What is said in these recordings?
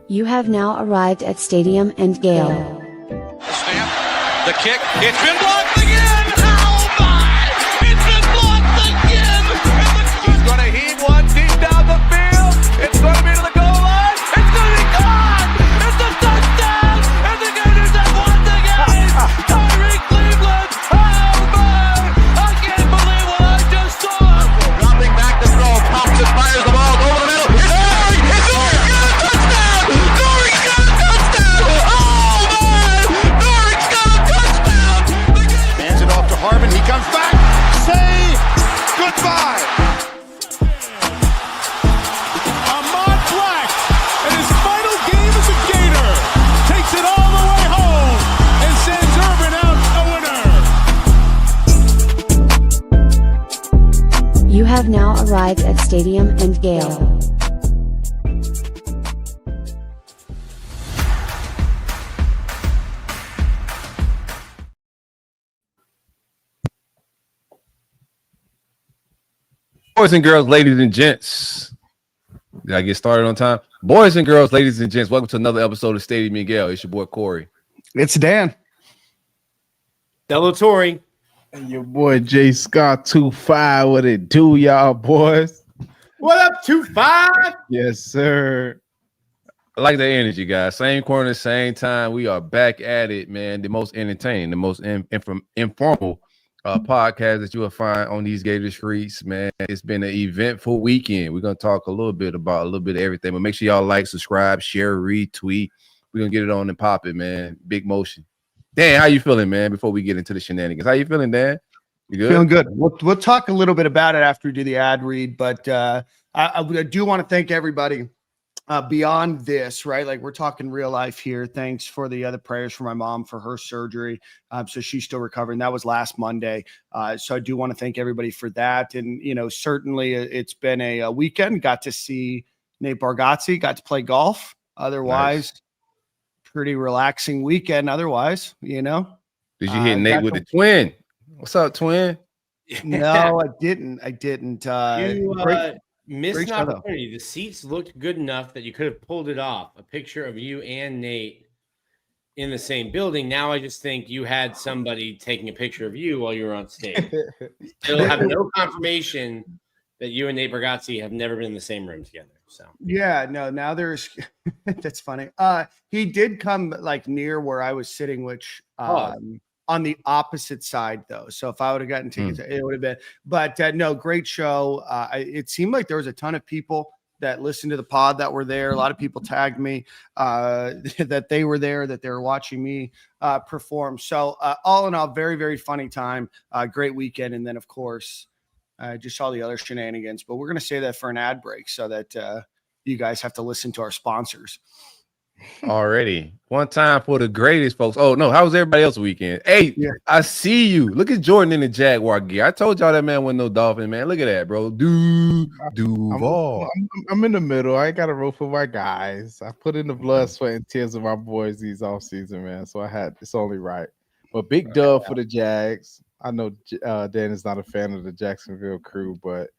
You have now arrived at Stadium and Gale. Snap, the kick, it's been blocked again! Oh my! It's been blocked again! He's going to heave one deep down the field. It's going to be to the goal line. It's going to be gone! It's a touchdown! And the Gators have won the game! Tyree Cleveland! Oh my! I can't believe what I just saw! Dropping back to throw. Thompson fires the ball over the middle. It's Dory! It's Dory! Got a touchdown! Dory's got a touchdown! Oh my! Dory's got a touchdown! Hands it off to Harvin. He comes back. Say goodbye! Ahmad Black, in his final game as a Gator, takes it all the way home and sends Urban out a winner. You have now arrived at Stadium and Gale. Boys and girls, ladies and gents. Did I get started on time? Boys and girls, ladies and gents, welcome to another episode of Stadium and Gale. It's your boy Corey. It's Dan. Delatorre. And your boy Jay Scott 2-5. What it do, y'all boys? What up, 2-5? Yes, sir. I like the energy, guys. Same corner, same time. We are back at it, man. The most entertaining, the most informal podcast that you will find on these Gator streets, man. It's been an eventful weekend. We're going to talk a little bit about a little bit of everything, but make sure y'all like, subscribe, share, retweet. We're going to get it on and pop it, man. Big motion. Dan, how you feeling, man, before we get into the shenanigans? How you feeling, Dan? You good? Feeling good. We'll talk a little bit about it after we do the ad read, but I do want to thank everybody beyond this, right? Like we're talking real life here. Thanks for the other prayers for my mom for her surgery. So she's still recovering. That was last Monday. So I do want to thank everybody for that. And, you know, certainly it's been a weekend. Got to see Nate Bargatze, got to play golf. Otherwise, nice. Pretty relaxing weekend. Otherwise, you know. Did you hit Nate with the twin? What's up, twin? No, I didn't. Missed an opportunity. The seats looked good enough that you could have pulled it off. A picture of you and Nate in the same building. Now I just think you had somebody taking a picture of you while you were on stage. Still have no confirmation that you and Nate Bargatze have never been in the same room together. So yeah, no, now there's that's funny. He did come like near where I was sitting, which on the opposite side, though. So if I would have gotten tickets, it would have been. But no, great show. It seemed like there was a ton of people that listened to the pod that were there. A lot of people tagged me that they were there, that they were watching me perform. So all in all, very, very funny time. Great weekend. And then, of course, just all the other shenanigans. But we're going to say that for an ad break so that you guys have to listen to our sponsors. Already. One time for the greatest, folks. Oh, no. How was everybody else weekend? Hey, yeah. I see you. Look at Jordan in the Jaguar gear. I told y'all that man wasn't no Dolphin, man. Look at that, bro. Duval. I'm in the middle. I got to roll for my guys. I put in the blood, sweat, and tears of my boys these offseason, man. So it's only right. But big dub for the Jags. I know Dan is not a fan of the Jacksonville crew, but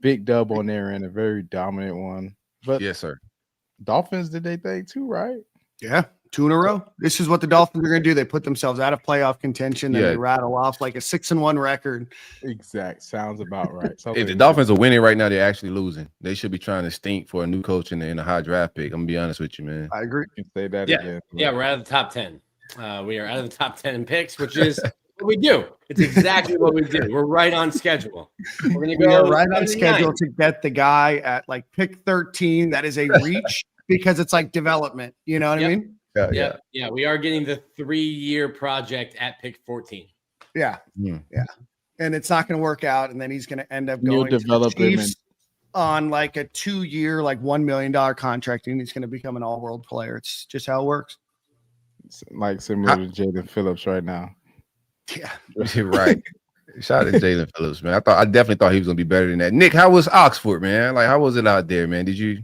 big dub on their end, a very dominant one. But yes, sir. Dolphins did they thing too, right? Yeah, 2 in a row. This is what the Dolphins are going to do. They put themselves out of playoff contention and they rattle off like a 6-1 record. Exact. Sounds about right. If the Dolphins are winning right now, they're actually losing. They should be trying to stink for a new coach in a high draft pick. I'm going to be honest with you, man. I agree. You can say that again. Yeah, we're out of the top 10. We are out of the top 10 in picks, which is what we do. It's exactly what we do. We're right on schedule. We're going to go right on schedule to get the guy at like pick 13. That is a reach because it's like development. You know what I mean? Yeah. We are getting the 3-year project at pick 14. Yeah. And it's not going to work out. And then he's going to end up going to the Chiefs on like a 2-year, like $1 million contract. And he's going to become an all-world player. It's just how it works. It's like similar to Jaden Phillips right now. Yeah, right. Shout out to Jalen Phillips, man. I definitely thought he was gonna be better than that. Nick, how was Oxford, man? Like, how was it out there, man? Did you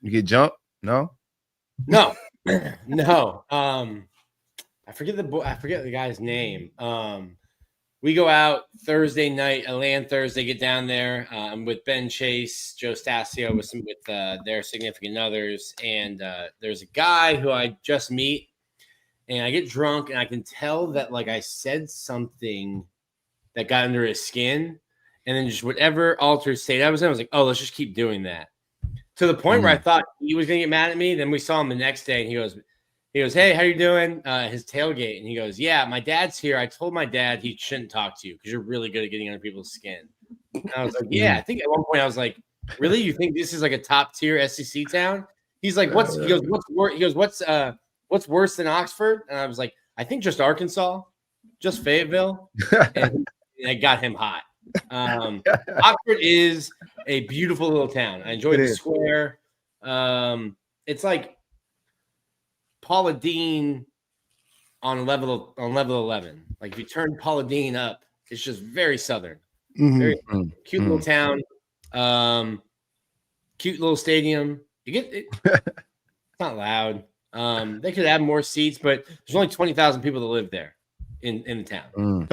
get jumped? No. I forget the guy's name. we go out Thursday night. I land Thursday, get down there. I'm with Ben Chase, Joe Stasio, with their significant others, and there's a guy who I just meet, and I get drunk, and I can tell that like I said something that got under his skin, and then just whatever altered state I was in, I was like, oh, let's just keep doing that. To the point where I thought he was gonna get mad at me. Then we saw him the next day, and he goes, hey, how you doing? His tailgate. And he goes, yeah, my dad's here. I told my dad he shouldn't talk to you because you're really good at getting under people's skin. And I was like, yeah. I think at one point I was like, really? You think this is like a top tier SEC town? He's like, what's worse? He goes, what's worse than Oxford? And I was like, I think just Arkansas, just Fayetteville. And I got him hot. Oxford is a beautiful little town. I enjoy the square. It's like Paula Dean on level 11. Like if you turn Paula Dean up, it's just very southern. Very cute little town. Cute little stadium. You get it. It's not loud. They could add more seats, but there's only 20,000 people that live there in the town.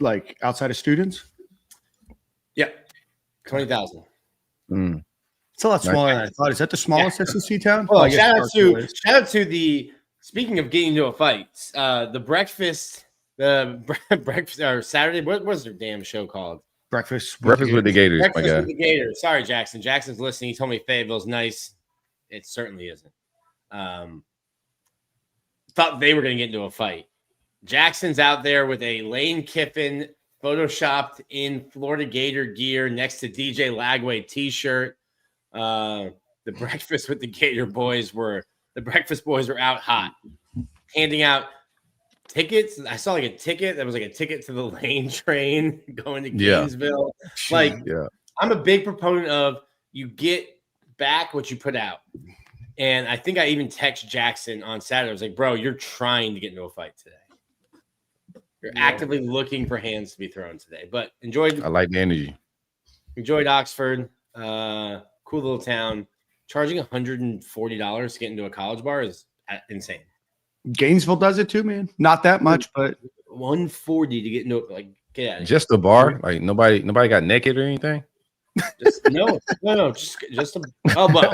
Like outside of students. Yeah, 20,000. It's a lot smaller than I thought. Is that the smallest SEC town? Well, shout out to the. Speaking of getting into a fight, the breakfast or Saturday. What was their damn show called? Breakfast with the Gators. Breakfast with the Gators. Sorry, Jackson. Jackson's listening. He told me Fayetteville's nice. It certainly isn't. Thought they were going to get into a fight. Jackson's out there with a Lane Kiffin photoshopped in Florida Gator gear next to DJ Lagway t-shirt. The breakfast with the Gator boys were out hot, handing out tickets. I saw like a ticket that was like a ticket to the Lane train going to Gainesville. I'm a big proponent of you get back what you put out. And I think I even texted Jackson on Saturday. I was like, bro, you're trying to get into a fight today. You're actively looking for hands to be thrown today. But enjoyed. I like the energy. Enjoyed Oxford. Cool little town. Charging $140 to get into a college bar is insane. Gainesville does it too, man. Not that much, but $140 to get into get out of just a bar. Like nobody got naked or anything. No. Just well.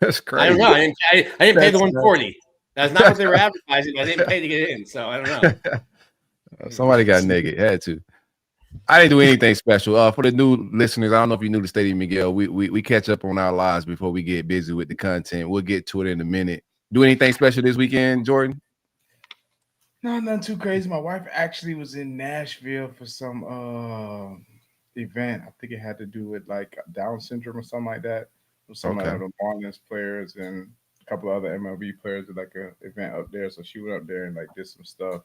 That's crazy. I don't know. I didn't pay the $140. That's not what they were advertising. But I didn't pay to get in, so I don't know. Somebody got naked. Had to. I didn't do anything special. For the new listeners, I don't know if you knew the Stadium Miguel. We catch up on our lives before we get busy with the content. We'll get to it in a minute. Do anything special this weekend, Jordan? No, nothing too crazy. My wife actually was in Nashville for some event. I think it had to do with like Down syndrome or something like that. Some of the Marlins players and a couple of other MLB players did like an event up there. So she went up there and like did some stuff.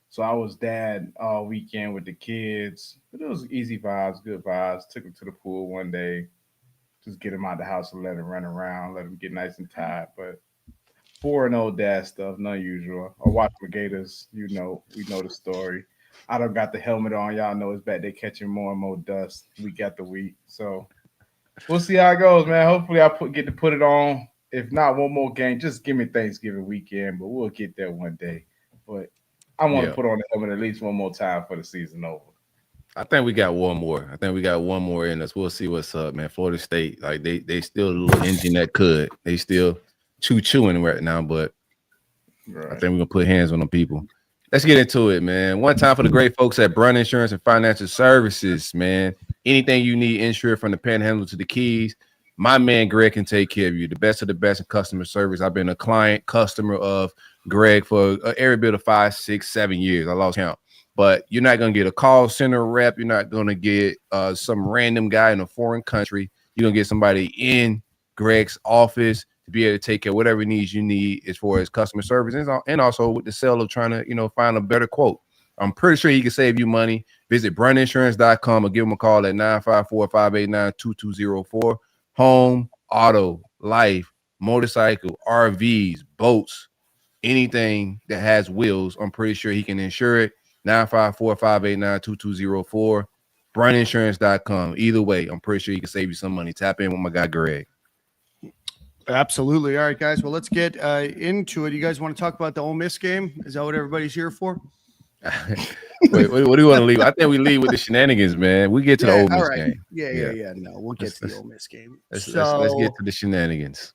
So I was dad all weekend with the kids. But it was easy vibes, good vibes. Took them to the pool one day. Just get them out of the house and let them run around, let them get nice and tired. But boring old dad stuff, not usual. I watch the Gators, we know the story. I don't got the helmet on. Y'all know it's back there catching more and more dust week after week. So we'll see how it goes, man. Hopefully I get to put it on. If not, one more game. Just give me Thanksgiving weekend, but we'll get there one day. But I want to put on the helmet at least one more time for the season over. I think we got one more. In us. We'll see what's up, man. Florida State, like they still a little engine that could. They still chewing right now, but I think we're gonna put hands on them people. Let's get into it, man. One time for the great folks at Brun Insurance and Financial Services, man. Anything you need insured from the Panhandle to the Keys, my man Greg can take care of you. The best of the best in customer service. I've been a customer of Greg for every bit of 5, 6, 7 years. I lost count. But you're not going to get a call center rep. You're not going to get some random guy in a foreign country. You're going to get somebody in Greg's office to be able to take care of whatever needs you need as far as customer service and also with the sale of trying to, find a better quote. I'm pretty sure he can save you money. Visit bruninsurance.com or give him a call at 954-589-2204. Home, auto, life, motorcycle, RVs, boats, anything that has wheels, I'm pretty sure he can insure it. 954-589-2204. bruninsurance.com. Either way, I'm pretty sure he can save you some money. Tap in with my guy Greg. Absolutely. All right, guys. Well, let's get into it. You guys want to talk about the Ole Miss game? Is that what everybody's here for? Wait, what do you want to leave? I think we leave with the shenanigans, man. We get to the Ole Miss game. Yeah. No, we'll get to the Ole Miss game. Let's get to the shenanigans.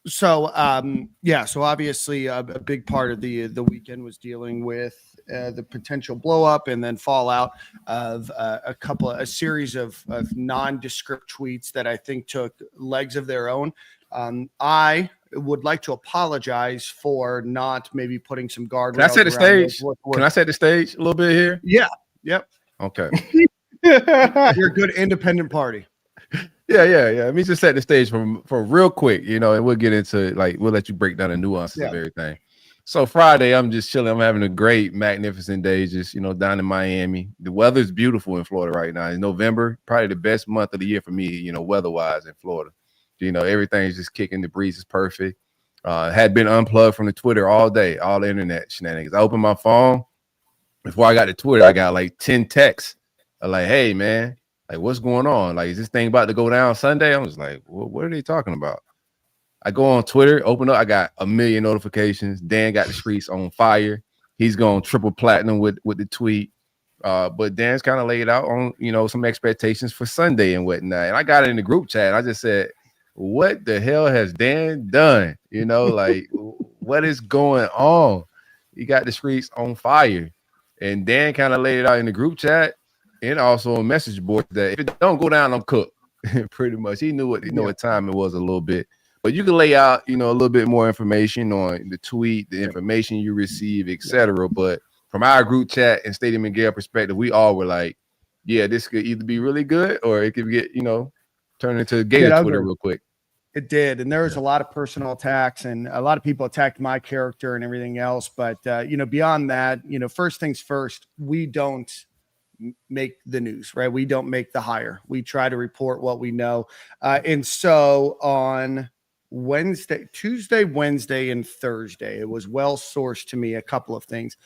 So obviously a big part of the weekend was dealing with the potential blow up and then fallout of a series of nondescript tweets that I think took legs of their own. I would like to apologize for not maybe putting some guardrails. Can I set the stage? Can I set the stage a little bit here? Yeah. Yep. Okay. You're a good independent party. Yeah. Let me just set the stage for real quick, and we'll get into we'll let you break down the nuances of everything. So Friday, I'm just chilling. I'm having a great, magnificent day, just down in Miami. The weather's beautiful in Florida right now. In November, probably the best month of the year for me, weather-wise in Florida. Everything's just kicking. The breeze is perfect. Had been unplugged from the Twitter all day, all the internet shenanigans. I opened my phone. Before I got to Twitter, I got 10 texts. Hey, man, what's going on? Is this thing about to go down Sunday? I was like, what are they talking about? I go on Twitter, open up. I got a million notifications. Dan got the streets on fire. He's going triple platinum with the tweet. But Dan's kind of laid out on, some expectations for Sunday and whatnot. And I got it in the group chat. I just said, what the hell has Dan done? What is going on? He got the streets on fire. And Dan kind of laid it out in the group chat and also on message board that if it don't go down, I'm cooked. Pretty much. He knew what time it was a little bit. But you can lay out, a little bit more information on the tweet, the information you receive, etc. But from our group chat and Stadium and Gale perspective, we all were like, yeah, this could either be really good or it could get, turn into Gator Twitter real quick. It did. And there was a lot of personal attacks and a lot of people attacked my character and everything else. But, beyond that, first things first, we don't make the news, right? We don't make the hire. We try to report what we know. And so on Tuesday, Wednesday, and Thursday, it was well sourced to me a couple of things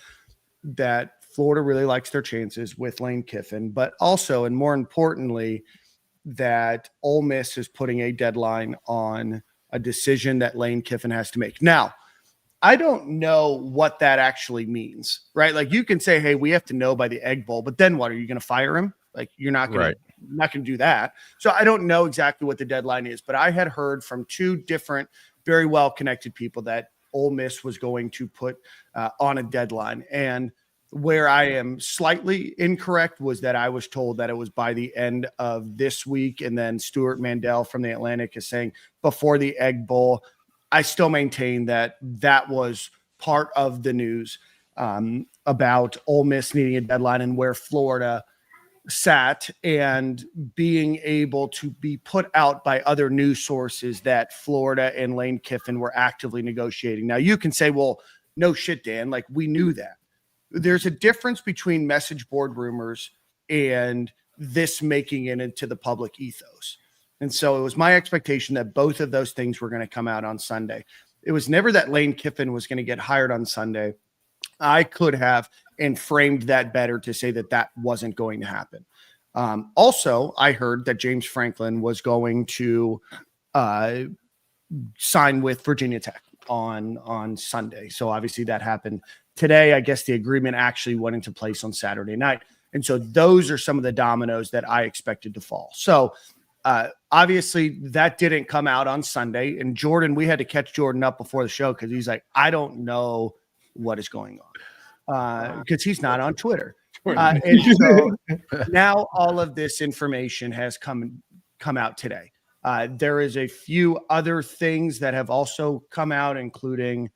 that Florida really likes their chances with Lane Kiffin, but also, and more importantly, that Ole Miss is putting a deadline on a decision that Lane Kiffin has to make. Now, I don't know what that actually means, right? You can say, hey, we have to know by the Egg Bowl, but then what? Are you going to fire him? You're not going to do that. So I don't know exactly what the deadline is, but I had heard from two different, very well-connected people that Ole Miss was going to put on a deadline. And where I am slightly incorrect was that I was told that it was by the end of this week. And then Stuart Mandel from The Atlantic is saying before the Egg Bowl. I still maintain that was part of the news about Ole Miss needing a deadline and where Florida sat and being able to be put out by other news sources that Florida and Lane Kiffin were actively negotiating. Now you can say, well, no shit, Dan, we knew that. There's a difference between message board rumors and this making it into the public ethos. And so it was my expectation that both of those things were going to come out on Sunday. It was never that Lane Kiffin was going to get hired on Sunday. I could have and framed that better to say that wasn't going to happen. Also, I heard that James Franklin was going to sign with Virginia Tech on Sunday. So obviously that happened today. I guess the agreement actually went into place on Saturday night. And so those are some of the dominoes that I expected to fall. So obviously that didn't come out on Sunday. And Jordan, we had to catch Jordan up before the show because he's like, I don't know what is going on because he's not on Twitter. And so now all of this information has come out today. There is a few other things that have also come out, including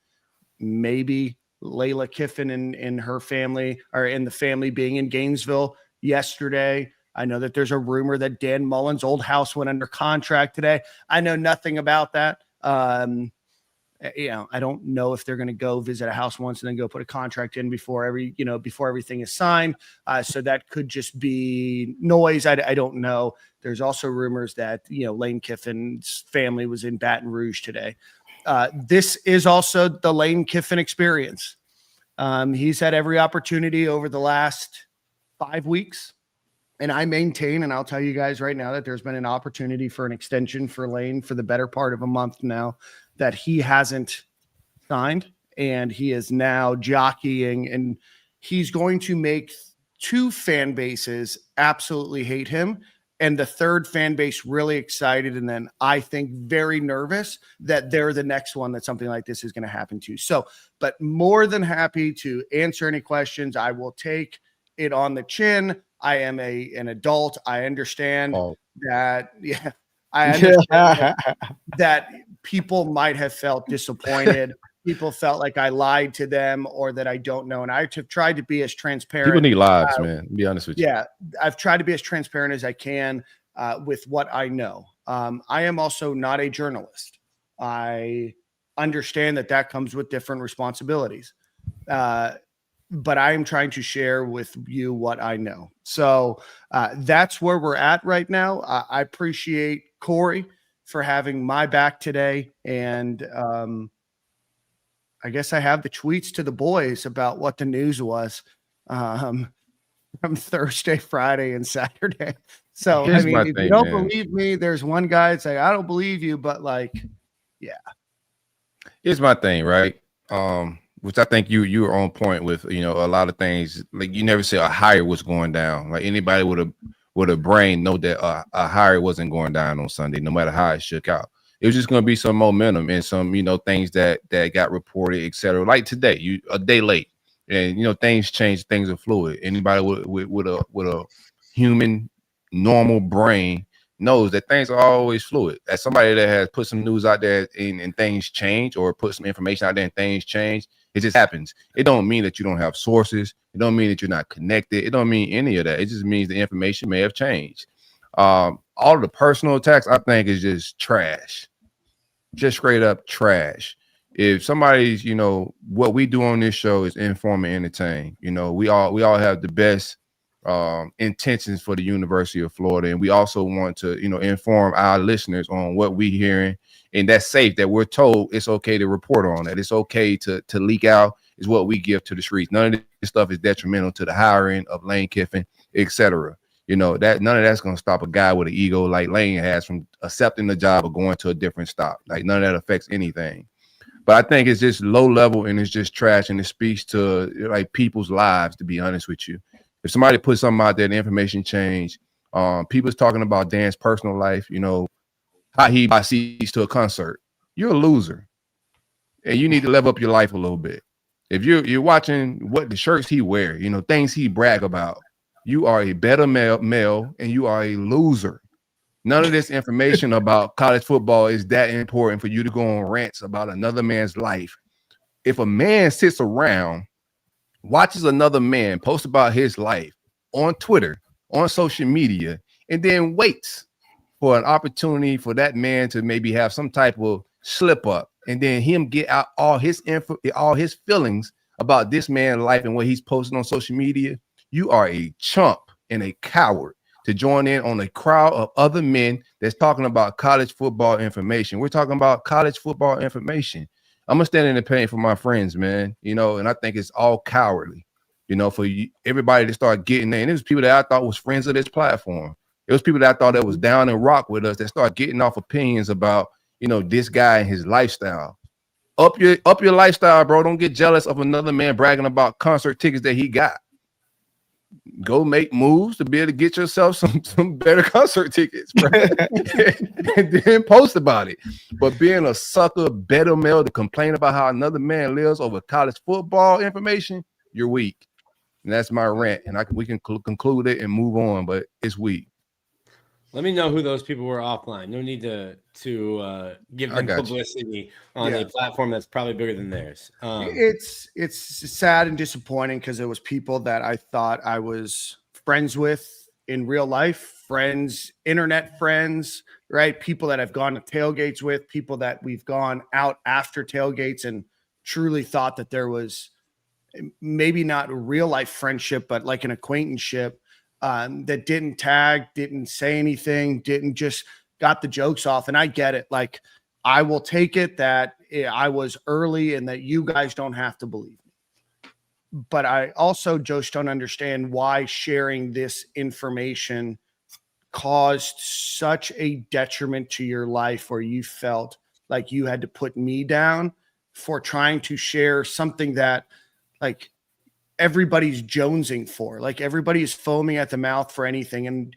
maybe Layla Kiffin and her family, or in the family being in Gainesville yesterday. I know that there's a rumor that Dan Mullen's old house went under contract today. I know nothing about that. I don't know if they're going to go visit a house once and then go put a contract in before everything is signed. So that could just be noise. I don't know. There's also rumors that, Lane Kiffin's family was in Baton Rouge today. This is also the Lane Kiffin experience. He's had every opportunity over the last 5 weeks. And I maintain, and I'll tell you guys right now that there's been an opportunity for an extension for Lane for the better part of a month now that he hasn't signed. And he is now jockeying and he's going to make 2 fan bases absolutely hate him, and the third fan base really excited, and then I think very nervous that they're the next one that something like this is going to happen to. So, but more than happy to answer any questions. I will take it on the chin. I am an adult. I understand that. Yeah, I understand that people might have felt disappointed. People felt like I lied to them or that I don't know. And I have tried to be as transparent. People need lives, man. To be honest with you. Yeah. I've tried to be as transparent as I can with what I know. I am also not a journalist. I understand that comes with different responsibilities. But I am trying to share with you what I know. So that's where we're at right now. I appreciate Corey for having my back today. And I guess I have the tweets to the boys about what the news was from Thursday, Friday, and Saturday. So, Here's I mean, if thing, you don't man. believe me, there's one guy that's like, I don't believe you, but like, yeah. Here's my thing, right? Which I think you were on point with, a lot of things. Like, you never say a hire was going down. Like, anybody with a brain know that a hire wasn't going down on Sunday, no matter how it shook out. It was just going to be some momentum and some, things that got reported, et cetera. Like today, a day late, and things change, things are fluid. Anybody with a human normal brain knows that things are always fluid. As somebody that has put some news out there and things change, or put some information out there and things change, it just happens. It don't mean that you don't have sources. It don't mean that you're not connected. It don't mean any of that. It just means the information may have changed. All of the personal attacks, I think, is just trash. Just straight up trash. If somebody's, what we do on this show is inform and entertain. We all have the best intentions for the University of Florida, and we also want to, inform our listeners on what we're hearing, and that's safe. That we're told it's okay to report on that. It's okay to leak out. Is what we give to the streets. None of this stuff is detrimental to the hiring of Lane Kiffin, etc. That none of that's going to stop a guy with an ego like Lane has from accepting the job or going to a different stop. Like, none of that affects anything. But I think it's just low level, and it's just trash, and it speaks to like people's lives, to be honest with you. If somebody puts something out there, the information change. People's talking about Dan's personal life, how he buys seats to a concert. You're a loser, and you need to level up your life a little bit. If you're watching what the shirts he wear, things he brag about, you are a better male, and you are a loser. None of this information about college football is that important for you to go on rants about another man's life. If a man sits around, watches another man post about his life on Twitter, on social media, and then waits for an opportunity for that man to maybe have some type of slip up, and then him get out all his feelings about this man's life and what he's posting on social media, you are a chump and a coward to join in on a crowd of other men that's talking about college football information. We're talking about college football information. I'm gonna stand in the pain for my friends, man. And I think it's all cowardly, for everybody to start getting there. And it was people that I thought was friends of this platform. It was people that I thought that was down and rock with us that start getting off opinions about, this guy and his lifestyle. Up your lifestyle, bro. Don't get jealous of another man bragging about concert tickets that he got. Go make moves to be able to get yourself some better concert tickets, bro. And then post about it. But being a sucker, better male to complain about how another man lives over college football information, you're weak. And that's my rant. And we can conclude it and move on, but it's weak. Let me know who those people were offline. No need to give them publicity on a platform that's probably bigger than theirs. It's sad and disappointing because it was people that I thought I was friends with in real life, friends, internet friends, right? People that I've gone to tailgates with, people that we've gone out after tailgates and truly thought that there was maybe not a real life friendship, but like an acquaintanceship. That didn't tag, didn't say anything, didn't just got the jokes off. And I get it. Like, I will take it that I was early and that you guys don't have to believe me. But I also just don't understand why sharing this information caused such a detriment to your life, where you felt like you had to put me down for trying to share something that, like, everybody's jonesing for. Like everybody is foaming at the mouth for anything. And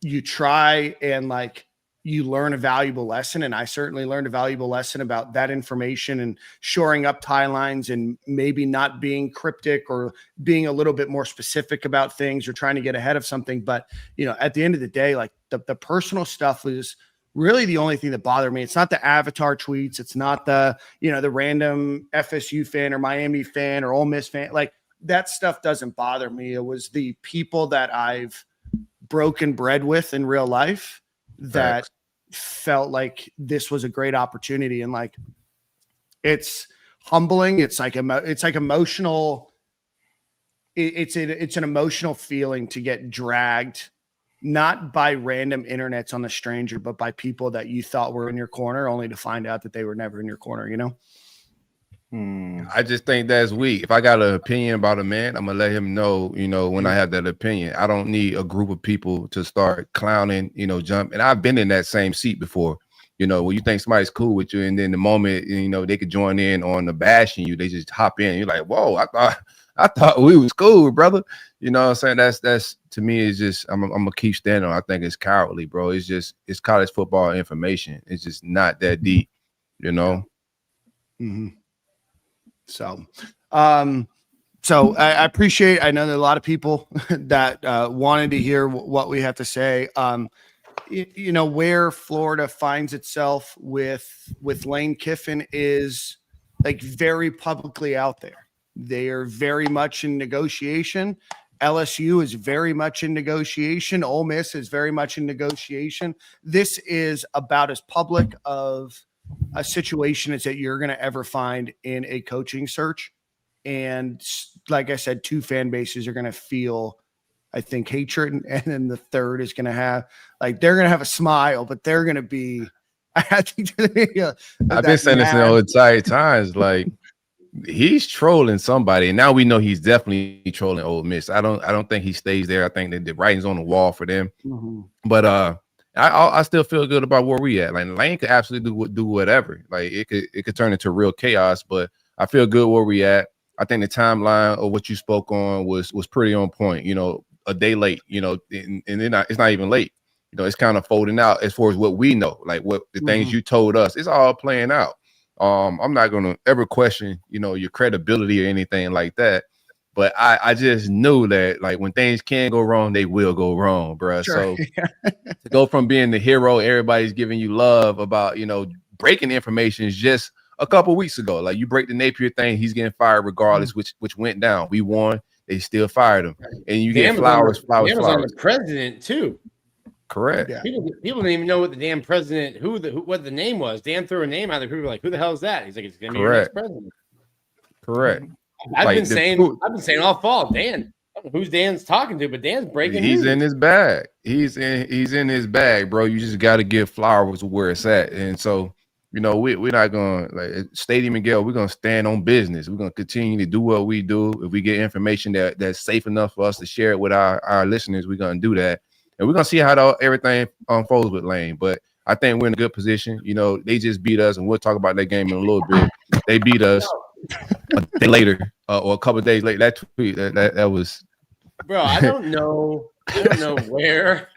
you try and like you learn a valuable lesson. And I certainly learned a valuable lesson about that information and shoring up tie lines and maybe not being cryptic or being a little bit more specific about things or trying to get ahead of something. But, you know, at the end of the day, like the personal stuff was really the only thing that bothered me. It's not the avatar tweets. It's not the, you know, the random FSU fan or Miami fan or Ole Miss fan. Like that stuff doesn't bother me. It was the people that I've broken bread with in real life that felt like this was a great opportunity. And like, it's humbling. It's like emotional. It's an emotional feeling to get dragged, not by random internets on the stranger, but by people that you thought were in your corner, only to find out that they were never in your corner, you know? I just think that's weak. If I got an opinion about a man, I'm gonna let him know, you know, when I have that opinion. I don't need a group of people to start clowning, you know, jump. And I've been in that same seat before, you know, when you think somebody's cool with you, and then the moment, you know, they could join in on the bashing you, they just hop in. You're like, whoa, I thought we was cool, brother. You know what I'm saying? That's to me is just I'm gonna keep standing on. I think it's cowardly, bro. It's college football information. It's just not that deep, you know. Mm-hmm. So I appreciate, I know there are a lot of people that wanted to hear what we have to say. You know, where Florida finds itself with Lane Kiffin is like very publicly out there. They are very much in negotiation. LSU is very much in negotiation. Ole Miss is very much in negotiation. This is about as public of a situation as that you're going to ever find in a coaching search. And like I said, two fan bases are going to feel, I think, hatred. And then the third is going to have, like, they're going to have a smile, but they're going to be, I think, I've been saying this in the entire times, like, he's trolling somebody, and now we know he's definitely trolling Ole Miss. I don't think he stays there. I think that the writing's on the wall for them. Mm-hmm. But I still feel good about where we at. Like Lane could absolutely do whatever. Like it could turn into real chaos. But I feel good where we at. I think the timeline of what you spoke on was pretty on point. You know, a day late. You know, and it's not even late. You know, it's kind of folding out as far as what we know. Like what the things you told us, it's all playing out. I'm not going to ever question, you know, your credibility or anything like that. But I just knew that, like, when things can go wrong, they will go wrong, bro. Sure. So to go from being the hero, everybody's giving you love about, you know, breaking information is just a couple weeks ago. Like, you break the Napier thing, he's getting fired regardless, which went down. We won. They still fired him. And you get flowers. On the president, too. Correct. Yeah. People didn't even know what the damn president, what the name was. Dan threw a name out there. People were like, "Who the hell is that?" He's like, "It's gonna be your next president." Correct. I've been saying all fall, Dan. I don't know who's Dan's talking to, but Dan's breaking. He's in his bag. He's in his bag, bro. You just got to give flowers where it's at. And so, you know, we're not gonna, like, Stadium and Gale, we're gonna stand on business. We're gonna continue to do what we do. If we get information that's safe enough for us to share it with our listeners, we're gonna do that. And we're going to see how everything unfolds with Lane. But I think we're in a good position. You know, they just beat us, and we'll talk about that game in a little bit. They beat us a day later or a couple of days later. That tweet, that was. Bro, I don't know where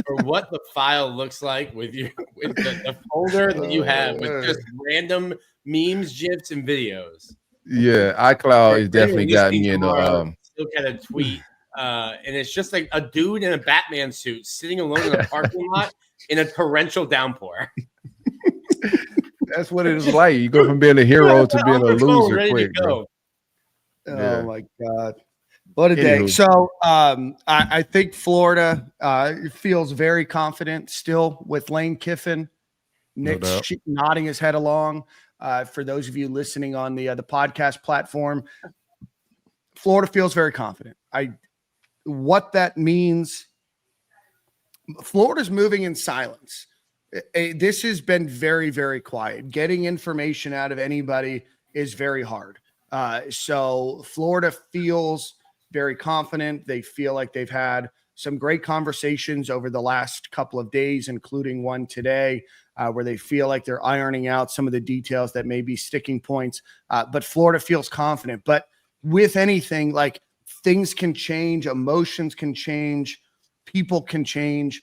or what the file looks like with the folder that you have with just random memes, GIFs, and videos. Yeah, iCloud has definitely got me in the. Still got a tweet. And it's just like a dude in a Batman suit sitting alone in a parking lot in a torrential downpour. That's what it is like. You go from being a hero to being a loser quick. Oh my God. What a day. So I think Florida feels very confident still with Lane Kiffin. Nick's nodding his head along. For those of you listening on the podcast platform, Florida feels very confident. What that means, Florida's moving in silence. This has been very, very quiet. Getting information out of anybody is very hard. So Florida feels very confident. They feel like they've had some great conversations over the last couple of days, including one today, where they feel like they're ironing out some of the details that may be sticking points. But Florida feels confident. But with anything, like things can change, emotions can change, people can change.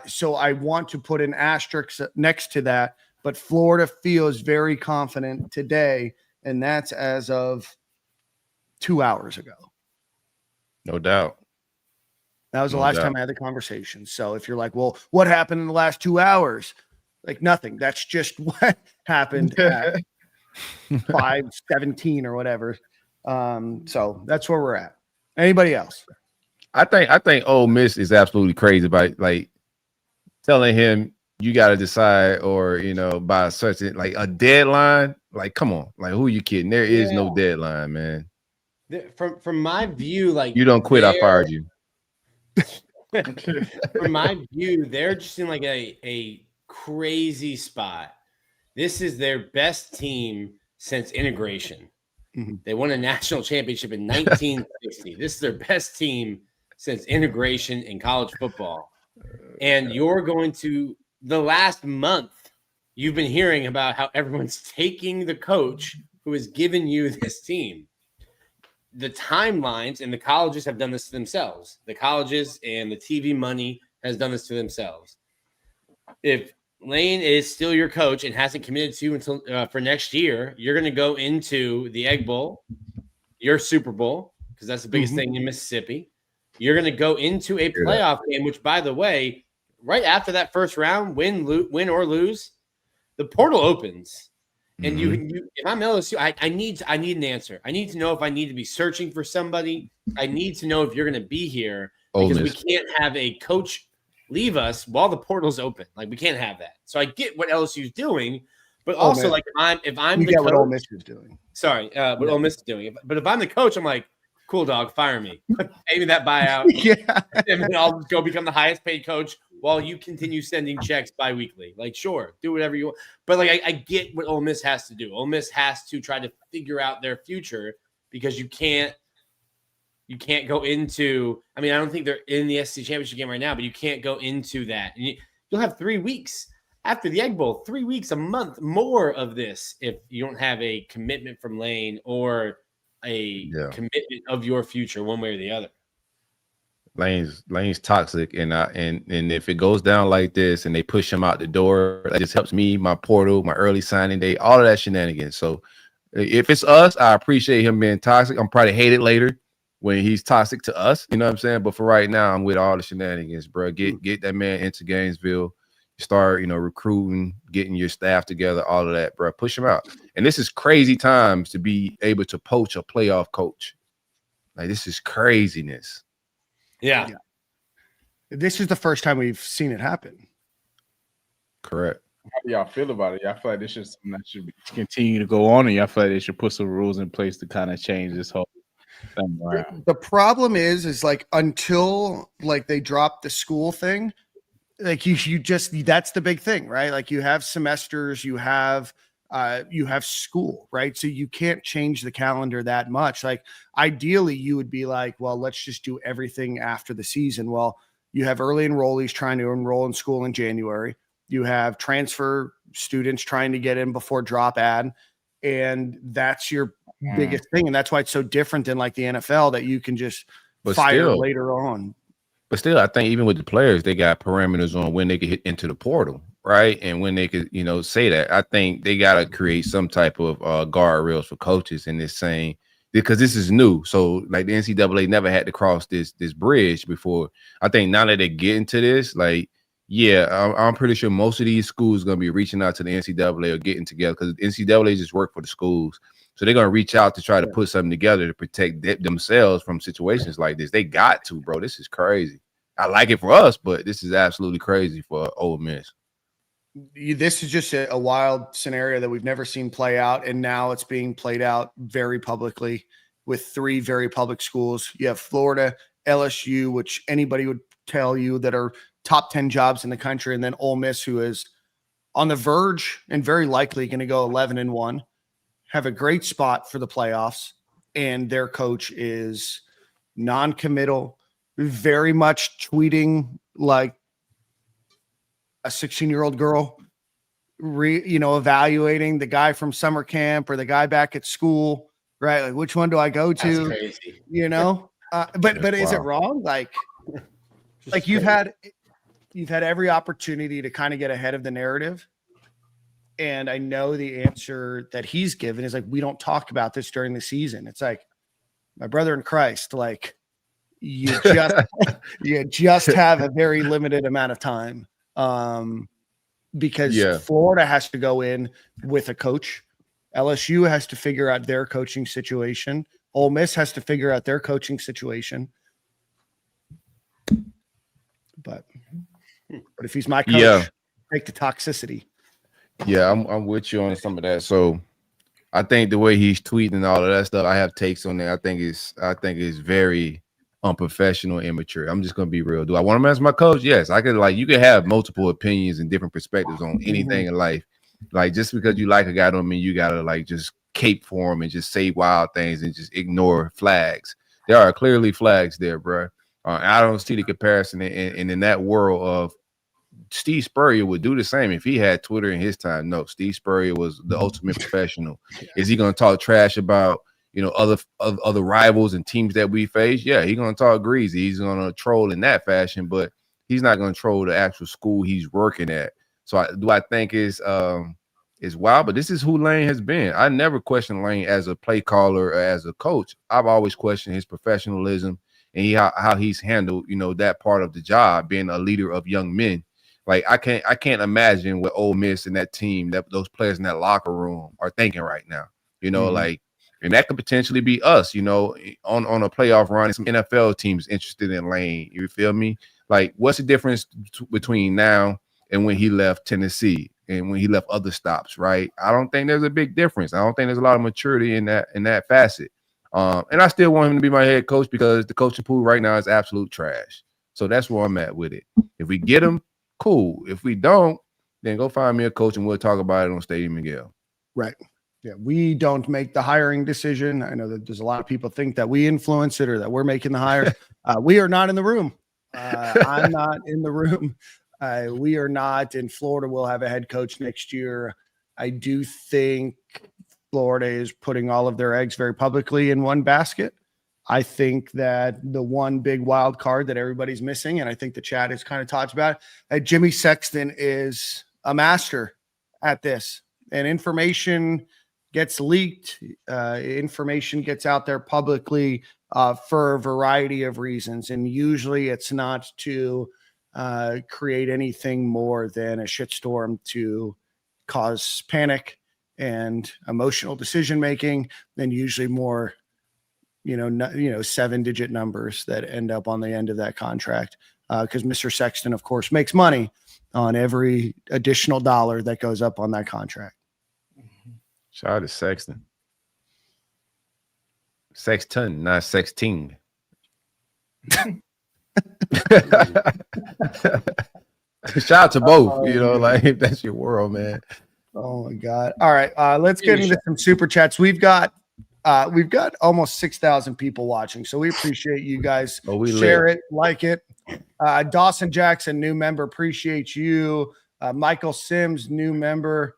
So I want to put an asterisk next to that, but Florida feels very confident today, and that's as of 2 hours ago. No doubt. That was the last time I had the conversation. So if you're like, well, what happened in the last 2 hours? Like nothing. That's just what happened at 5:17 or whatever. So that's where we're at. Anybody else? I think Ole Miss is absolutely crazy about like telling him you got to decide, or by such like a deadline. Like, come on, like who are you kidding? There is no deadline, man. From my view, like you don't quit, I fired you. From my view, they're just in like a crazy spot. This is their best team since integration. Mm-hmm. They won a national championship in 1960. This is their best team since integration in college football. And you're going to the last month, you've been hearing about how everyone's taking the coach who has given you this team. The timelines and the colleges have done this to themselves. The colleges and the TV money has done this to themselves. If Lane is still your coach and hasn't committed to you until for next year, you're going to go into the Egg Bowl, your Super Bowl, because that's the biggest thing in Mississippi. You're going to go into a playoff game, which, by the way, right after that first round, win or lose, the portal opens. And you, if I'm LSU, I need an answer. I need to know if I need to be searching for somebody. I need to know if you're going to be here, because we can't have a coach leave us while the portal's open. Like, we can't have that. So I get what LSU's doing, but also like if I'm the coach, what Ole Miss is doing. Sorry, what Ole Miss is doing. But if I'm the coach, I'm like, cool, dog, fire me. Pay me that buyout. And then I'll go become the highest paid coach while you continue sending checks bi-weekly. Like, sure, do whatever you want. But like, I get what Ole Miss has to do. Ole Miss has to try to figure out their future, because you can't go into, I mean, I don't think they're in the SEC championship game right now, but you can't go into that. And you'll have 3 weeks after the Egg Bowl, 3 weeks, a month more of this, if you don't have a commitment from Lane or a commitment of your future one way or the other. Lane's toxic, and if it goes down like this and they push him out the door, that just helps me, my portal, my early signing day, all of that shenanigans. So if it's us, I appreciate him being toxic. I'm probably hate it later when he's toxic to us, you know what I'm saying? But for right now, I'm with all the shenanigans, bro. Get that man into Gainesville, start recruiting, getting your staff together, all of that, bro. Push him out. And this is crazy times to be able to poach a playoff coach. Like, this is craziness. Yeah. This is the first time we've seen it happen. Correct. How do y'all feel about it? Y'all feel like this is something that should continue to go on, and y'all feel like they should put some rules in place to kind of change this whole thing around? The problem is like, until like they drop the school thing, like you just, that's the big thing, right? Like, you have semesters, you have school, right? So you can't change the calendar that much. Like, ideally you would be like, well, let's just do everything after the season. Well, you have early enrollees trying to enroll in school in January. You have transfer students trying to get in before drop ad. And that's your biggest thing. And that's why it's so different than like the NFL, that you can just fire later on. But still, I think even with the players, they got parameters on when they can hit into the portal, right? And when they could, say that. I think they got to create some type of guardrails for coaches in this saying, because this is new. So like, the NCAA never had to cross this bridge before. I think now that they're getting to this, like, yeah, I'm pretty sure most of these schools are going to be reaching out to the NCAA or getting together, because the NCAA just work for the schools. So they're going to reach out to try to put something together to protect themselves from situations like this. They got to, bro. This is crazy. I like it for us, but this is absolutely crazy for Ole Miss. This is just a wild scenario that we've never seen play out, and now it's being played out very publicly with 3 very public schools. You have Florida, LSU, which anybody would tell you that are top 10 jobs in the country, and then Ole Miss, who is on the verge and very likely going to go 11-1, have a great spot for the playoffs, and their coach is non-committal, very much tweeting like a 16-year-old girl, evaluating the guy from summer camp or the guy back at school. right? Like, which one do I go That's to? crazy. You know, but is it wrong? Like you've had every opportunity to kind of get ahead of the narrative. And I know the answer that he's given is like, we don't talk about this during the season. It's like, my brother in Christ, like you just have a very limited amount of time. Because Florida has to go in with a coach. LSU has to figure out their coaching situation. Ole Miss has to figure out their coaching situation. But if he's my coach, take the toxicity. Yeah, I'm with you on some of that. So I think the way he's tweeting and all of that stuff, I have takes on that. I think it's very unprofessional, immature. I'm just gonna be real. Do I want him as my coach? Yes, I could. Like, you can have multiple opinions and different perspectives on anything in life. Like, just because you like a guy don't mean you gotta like just cape for him and just say wild things and just ignore flags. There are clearly flags there, bro. I don't see the comparison. And in that world of Steve Spurrier would do the same if he had Twitter in his time. No, Steve Spurrier was the ultimate professional. Is he going to talk trash about, you know, other rivals and teams that we face? Yeah, he's going to talk greasy. He's going to troll in that fashion, but he's not going to troll the actual school he's working at. So I think is wild, but this is who Lane has been. I never questioned Lane as a play caller or as a coach. I've always questioned his professionalism and how he's handled, you know, that part of the job, being a leader of young men. Like, I can't imagine what Ole Miss and that team, that those players in that locker room are thinking right now. You know, like, and that could potentially be us, you know, on a playoff run. Some NFL teams interested in Lane. You feel me? Like, what's the difference between now and when he left Tennessee and when he left other stops, right? I don't think there's a big difference. I don't think there's a lot of maturity in that facet. And I still want him to be my head coach because the coaching pool right now is absolute trash. So that's where I'm at with it. If we get him, cool. If we don't, then go find me a coach and we'll talk about it on Stadium and Gale. Right. Yeah, we don't make the hiring decision. I know that there's a lot of people think that we influence it or that we're making the hire. We are not in the room. I'm not in the room. We are not. In Florida, we'll have a head coach next year. I do think Florida is putting all of their eggs very publicly in one basket. I think that the one big wild card that everybody's missing, and I think the chat has kind of talked about it, Jimmy Sexton is a master at this. And information gets leaked, information gets out there publicly for a variety of reasons. And usually it's not to create anything more than a shitstorm to cause panic and emotional decision-making, then usually more, 7-digit numbers that end up on the end of that contract. Because Mr. Sexton, of course, makes money on every additional dollar that goes up on that contract. Shout out to Sexton. Sexton, not Sexting. Shout out to both. Like, that's your world, man. Oh my God. All right. Let's get into some super chats. We've got almost 6,000 people watching. So we appreciate you guys. Share it, like it. Dawson Jackson, new member. Appreciate you. Michael Sims, new member.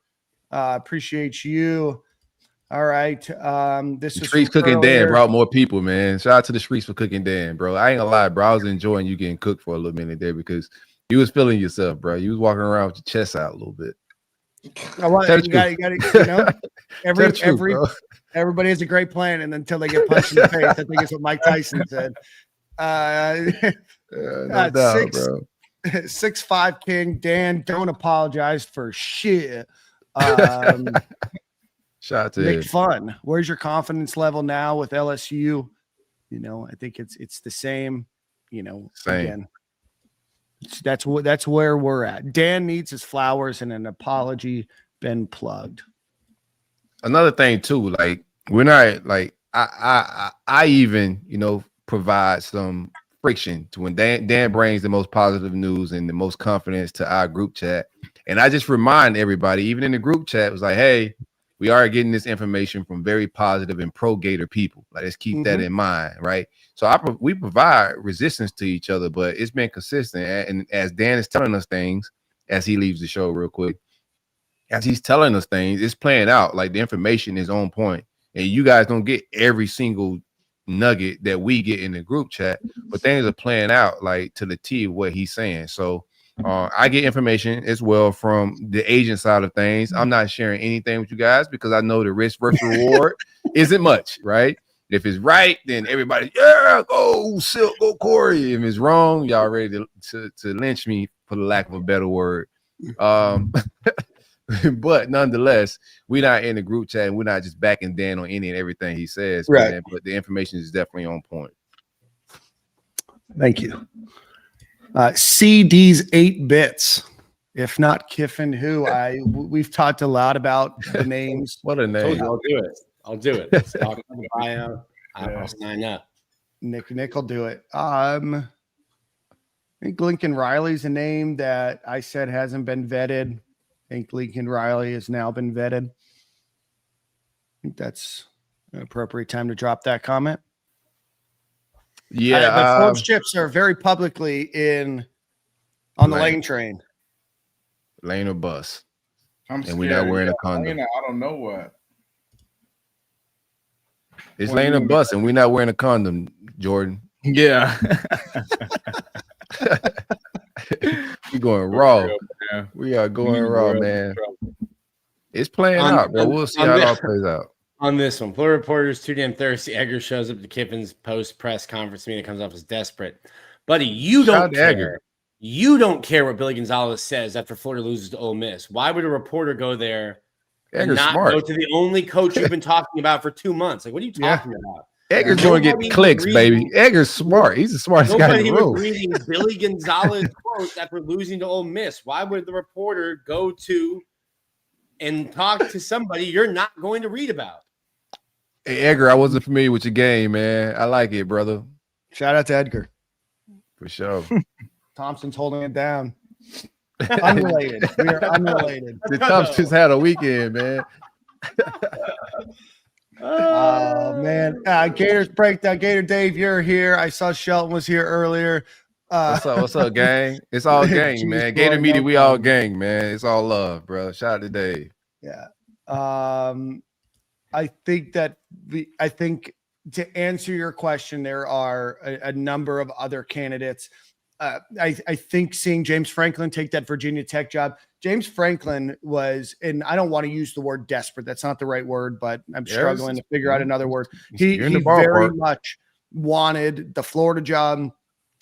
Appreciate you. All right. This is Streets Cooking Dan brought more people, man. Shout out to the Streets for Cooking Dan, bro. I ain't gonna lie, bro. I was enjoying you getting cooked for a little minute there because you was feeling yourself, bro. You was walking around with your chest out a little bit. Everybody has a great plan, and until they get punched in the face, I think it's what Mike Tyson said. No doubt, bro. 6'5" King Dan, don't apologize for shit. Shout out to make fun. Where's your confidence level now with LSU? I think it's the same. Same. Again, that's where we're at. Dan needs his flowers and an apology been plugged. Another thing too, like we're not like I even provide some friction to when Dan brings the most positive news and the most confidence to our group chat, and I just remind everybody, even in the group chat, it was like, hey, we are getting this information from very positive and pro Gator people. Like, let's keep that in mind, right? So we provide resistance to each other, but it's been consistent. And as Dan is telling us things, as he leaves the show real quick, as he's telling us things, it's playing out. Like, the information is on point. and you guys don't get every single nugget that we get in the group chat, but things are playing out like to the T of what he's saying. So I get information as well from the agent side of things. I'm not sharing anything with you guys because I know the risk versus reward isn't much, right? If it's right, then everybody, yeah, go Silk, go Corey. If it's wrong, y'all ready to lynch me, for the lack of a better word. But nonetheless, we're not in the group chat, and we're not just backing Dan on any and everything he says, right? Man, but the information is definitely on point. Thank you. CD's 8 bits. If not Kiffin, who we've talked a lot about the names. What a name! I'll do it. Let's talk about the bio. I'll sign up. Nick will do it. I think Lincoln Riley's a name that I said hasn't been vetted. I think Lincoln Riley has now been vetted. I think that's an appropriate time to drop that comment. Yeah, but Forbes Chips are very publicly on the lane train. Lane or bus. I'm and we're not wearing a condom. I don't know what. It's lane or bus, and we're not wearing a condom, Jordan. Yeah. We're going raw. We are going raw, man. It's playing out, bro. We'll see how it all plays out. On this one, Florida reporters too damn thirsty. Edgar shows up to Kiffin's post-press conference meeting. It comes off as desperate. Buddy, you don't care. Edgar. You don't care what Billy Gonzalez says after Florida loses to Ole Miss. Why would a reporter go there and not go to the only coach you've been talking about for 2 months? Like, what are you talking about? Edgar's going to get clicks, baby. Edgar's smart. He's the smartest guy in the room. Nobody was reading Billy Gonzalez quotes after losing to Ole Miss. Why would the reporter go to and talk to somebody you're not going to read about? Hey, Edgar, I wasn't familiar with your game, man. I like it, brother. Shout out to Edgar. For sure. Thompson's holding it down. Unrelated. We are unrelated. The Thompsons had a weekend, man. Oh man, Gators breakdown. Gator Dave, you're here. I saw Shelton was here earlier. What's up, gang? It's all gang, man. Gator Media, we all gang, man. It's all love, bro. Shout out to Dave. Yeah. I think to answer your question, there are a number of other candidates. I think seeing James Franklin take that Virginia Tech job. James Franklin was, and I don't want to use the word desperate. That's not the right word, but I'm struggling to figure out another word. He very much wanted the Florida job.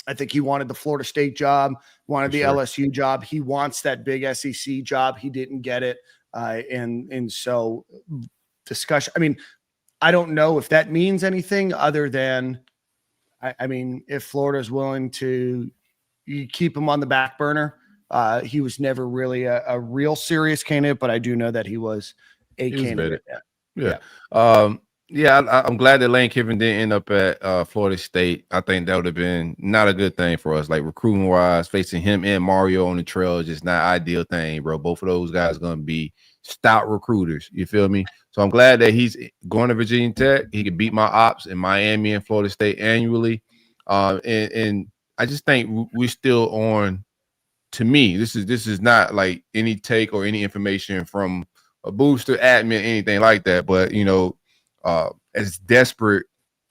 I think he wanted the Florida State job, wanted the LSU job. He wants that big SEC job. He didn't get it. And so discussion, I mean, I don't know if that means anything other than, I mean, if Florida's willing to keep him on the back burner. He was never really a real serious candidate, but I do know that he was a candidate. I'm glad that Lane Kiffin didn't end up at Florida State. I think that would have been not a good thing for us. Like recruiting wise, facing him and Mario on the trail is just not ideal thing, bro. Both of those guys are going to be stout recruiters. You feel me? So I'm glad that he's going to Virginia Tech. He could beat my ops in Miami and Florida State annually. And I just think we're still on. To me, this is not like any take or any information from a booster, admin, anything like that. But you know, as desperate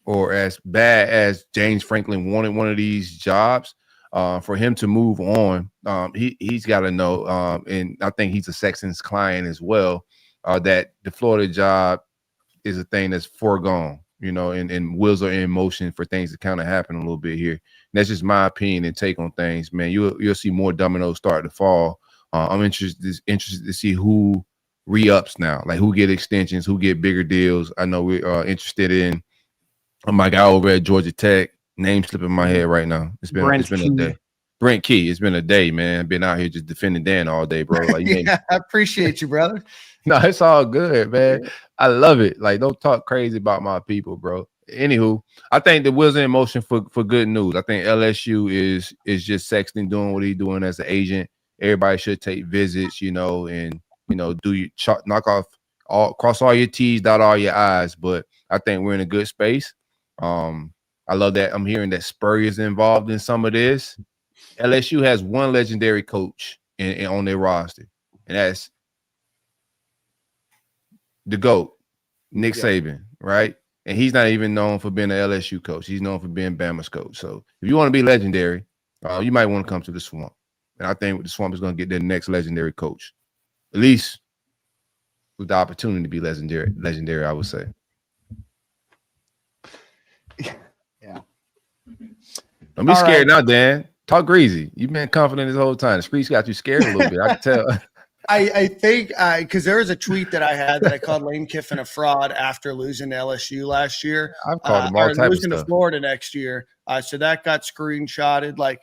or as bad as James Franklin wanted one of these jobs, for him to move on, he's got to know, and I think he's a Sexton's client as well, that the Florida job is a thing that's foregone. You know, and wheels are in motion for things to kind of happen a little bit here. And that's just my opinion and take on things, man. You'll see more dominoes start to fall. I'm interested to see who re-ups now, like who get extensions, who get bigger deals. I know we're interested in my guy over at Georgia Tech. Name slipping my head right now. It's been a day. Brent Key. It's been a day, man. Been out here just defending Dan all day, bro. Like, I appreciate you, brother. No, it's all good, man. I love it. Like, don't talk crazy about my people, bro. Anywho, I think the wheels are in motion for good news. I think LSU is just Sexton doing what he's doing as an agent. Everybody should take visits, you know, and you know, cross all your T's, dot all your I's. But I think we're in a good space. I love that I'm hearing that Spurrier is involved in some of this. LSU has one legendary coach on their roster, and that's the GOAT, Nick Saban, right? And he's not even known for being an LSU coach. He's known for being Bama's coach. So if you want to be legendary, you might want to come to the Swamp. And I think the Swamp is going to get their next legendary coach, at least with the opportunity to be legendary, I would say. Yeah. Don't be scared now, Dan. Talk greasy. You've been confident this whole time. The streets got you scared a little bit. I can tell. I think because there was a tweet that I had that I called Lane Kiffin a fraud after losing to LSU last year. I've called him all type of losing stuff. to Florida next year. So that got screenshotted. Like,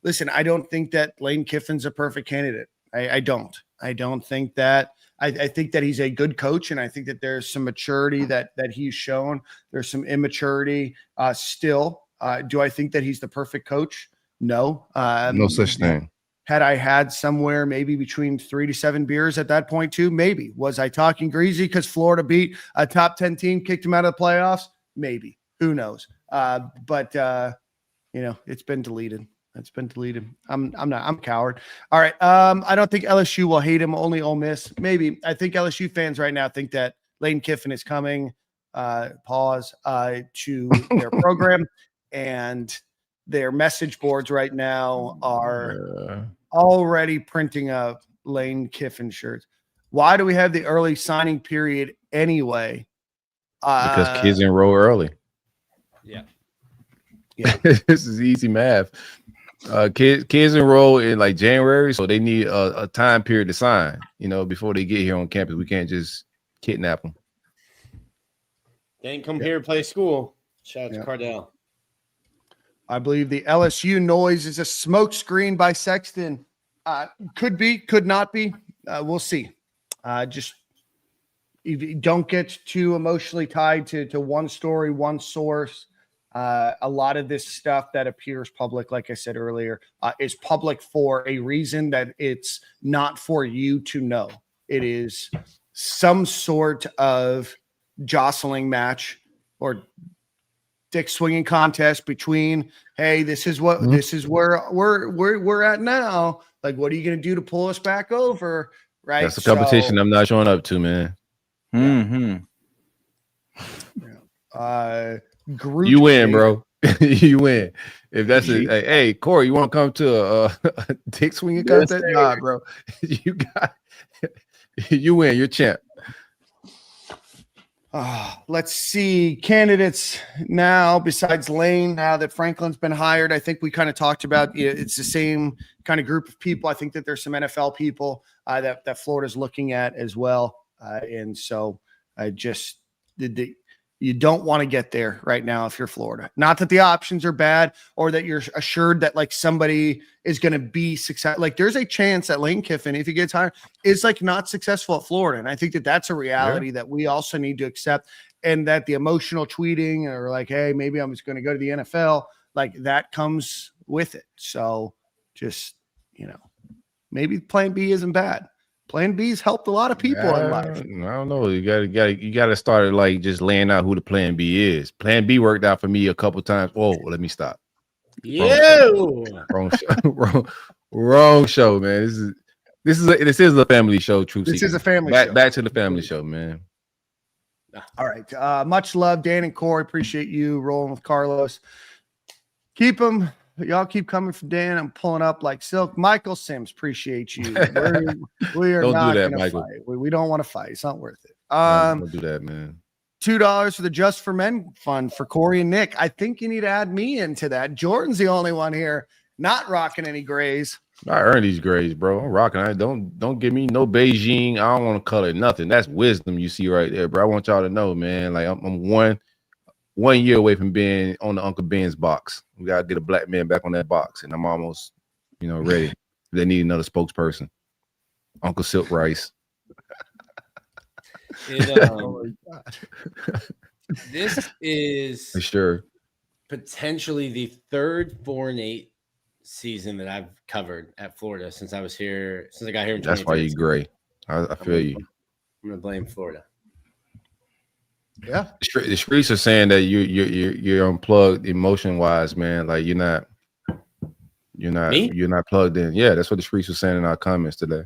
listen, I don't think that Lane Kiffin's a perfect candidate. I don't. I don't think that. I think that he's a good coach, and I think that there's some maturity that he's shown. There's some immaturity still. Do I think that he's the perfect coach? No. No such thing. Had I had somewhere maybe between 3 to 7 beers at that point too? Maybe. Was I talking greasy because Florida beat a top 10 team, kicked him out of the playoffs? Maybe. Who knows? But it's been deleted. It's been deleted. I'm a coward. All right. I don't think LSU will hate him. Only Ole Miss. Maybe. I think LSU fans right now think that Lane Kiffin is coming. To their program, and their message boards right now are already printing up Lane Kiffin shirts. Why do we have the early signing period anyway? Because kids enroll early. Yeah. This is easy math. Kids enroll in like January, so they need a time period to sign, before they get here on campus. We can't just kidnap them. They ain't come here to play school. Shout out to Cardell. I believe the LSU noise is a smoke screen by Sexton. Could be, could not be. We'll see. Just if you don't get too emotionally tied to one story, one source. A lot of this stuff that appears public, like I said earlier, is public for a reason that it's not for you to know. It is some sort of jostling match or dick swinging contest between, hey, this is where we're at now. Like, what are you going to do to pull us back over? Right. That's a competition I'm not showing up to, man. Groot you win, bro. You win. If that's hey, Corey, you want to come to a dick swinging contest? Nah, bro. You win. You're champ. Let's see candidates now besides Lane. Now that Franklin's been hired, I think we kind of talked about it's the same kind of group of people. I think that there's some NFL people that Florida's looking at as well, and so I just you don't want to get there right now if you're Florida. Not that the options are bad or that you're assured that like somebody is going to be successful. Like there's a chance that Lane Kiffin, if he gets hired, is like not successful at Florida. And I think that that's a reality that we also need to accept, and that the emotional tweeting or like, hey, maybe I'm just going to go to the NFL, like that comes with it. So just, maybe plan B isn't bad. Plan B's helped a lot of people in life. I don't know. You gotta start like just laying out who the plan B is. Plan B worked out for me a couple times. Whoa, let me stop. Wrong show. Wrong show, man. This is a family show. Truth. This is a family show. Back to the family show, man. All right. Much love, Dan and Corey. Appreciate you rolling with Carlos. Keep them. Y'all keep coming from Dan. I'm pulling up like silk. Michael Sims, appreciate you. We are don't not do that, going to Michael. fight. We don't want to fight. It's not worth it. Don't do that, man. $2 for the Just for Men fund for Corey and Nick. I think you need to add me into that. Jordan's the only one here not rocking any grays. I earn these grades, bro. I'm rocking. Don't give me no Beijing. I don't want to color nothing. That's wisdom you see right there, bro. I want y'all to know, man. Like I'm one year away from being on the Uncle Ben's box. We gotta get a black man back on that box, and I'm almost, ready. They need another spokesperson. Uncle Silk Rice. This is for sure potentially the third 4-8 season that I've covered at Florida since I got here in 2013. That's why you're gray. I feel you. I'm gonna blame Florida. Yeah, the streets are saying that you're unplugged emotion wise, man. Like you're not plugged in. Yeah, that's what the streets were saying in our comments today.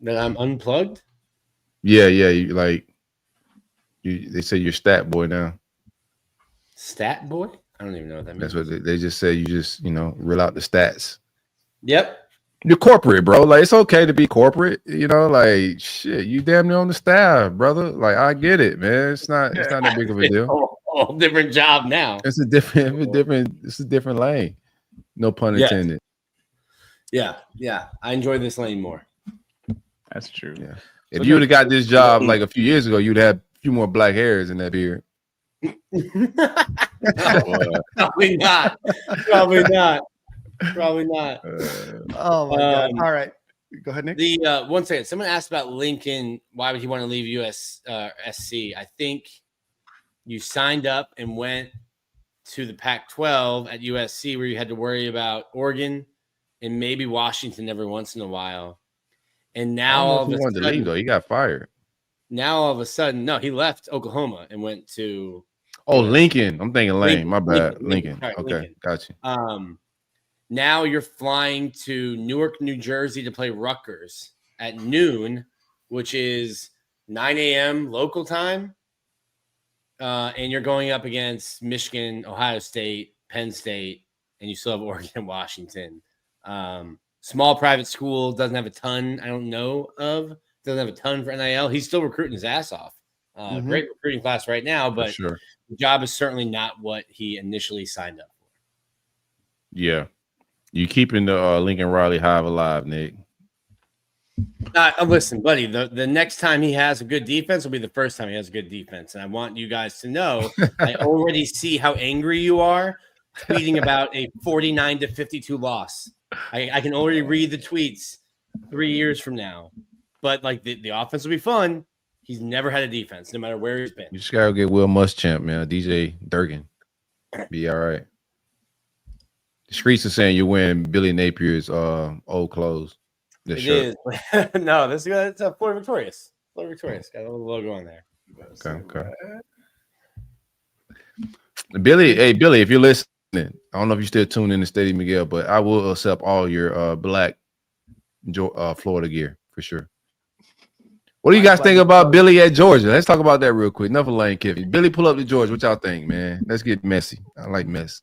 That I'm unplugged. Yeah, you like They say you're stat boy now. Stat boy? I don't even know what that means. That's what they just say. You just reel out the stats. Yep. You're corporate, bro. Like, it's okay to be corporate. Like, shit, you damn near on the staff, brother. Like, I get it, man. It's not that big of a deal. Whole different job now. It's a different lane. No pun intended. Yeah. I enjoy this lane more. That's true. Yeah. If you would have got this job like a few years ago, you'd have a few more black hairs in that beard. Probably not. Probably not. Oh my God! All right, go ahead, Nick. One second. Someone asked about Lincoln. Why would he want to leave SC? I think you signed up and went to the Pac-12 at USC, where you had to worry about Oregon and maybe Washington every once in a while. And now all of a sudden, to leave, though. He got fired. Now all of a sudden, no, he left Oklahoma and went to. Oh, Lincoln. I'm thinking Lane. My bad. Lincoln. Sorry, okay, Lincoln. got you. Now you're flying to Newark, New Jersey to play Rutgers at noon, which is 9 a.m. local time. And you're going up against Michigan, Ohio State, Penn State, and you still have Oregon and Washington. Small private school, doesn't have a ton, I don't know of. Doesn't have a ton for NIL. He's still recruiting his ass off. Great recruiting class right now, but sure. The job is certainly not what he initially signed up for. Yeah. You keeping the Lincoln Riley hive alive, Nick. Listen, buddy, the next time he has a good defense will be the first time he has a good defense. And I want you guys to know, I already see how angry you are tweeting about a 49-52 loss. I can already read the tweets 3 years from now. But like the offense will be fun. He's never had a defense, no matter where he's been. You just gotta get Will Muschamp, man. DJ Durkin. Be all right. The streets are saying you're wearing Billy Napier's old clothes. This shirt. Is. No, it's a Florida Victorious. Florida Victorious. Got a little logo on there. Okay. Billy, if you're listening, I don't know if you still tune in to Stadium Miguel, but I will accept all your black Florida gear for sure. What do you guys think about Billy at Georgia? Let's talk about that real quick. Enough of Lane Kiffin. Billy, pull up to Georgia. What y'all think, man? Let's get messy. I like mess.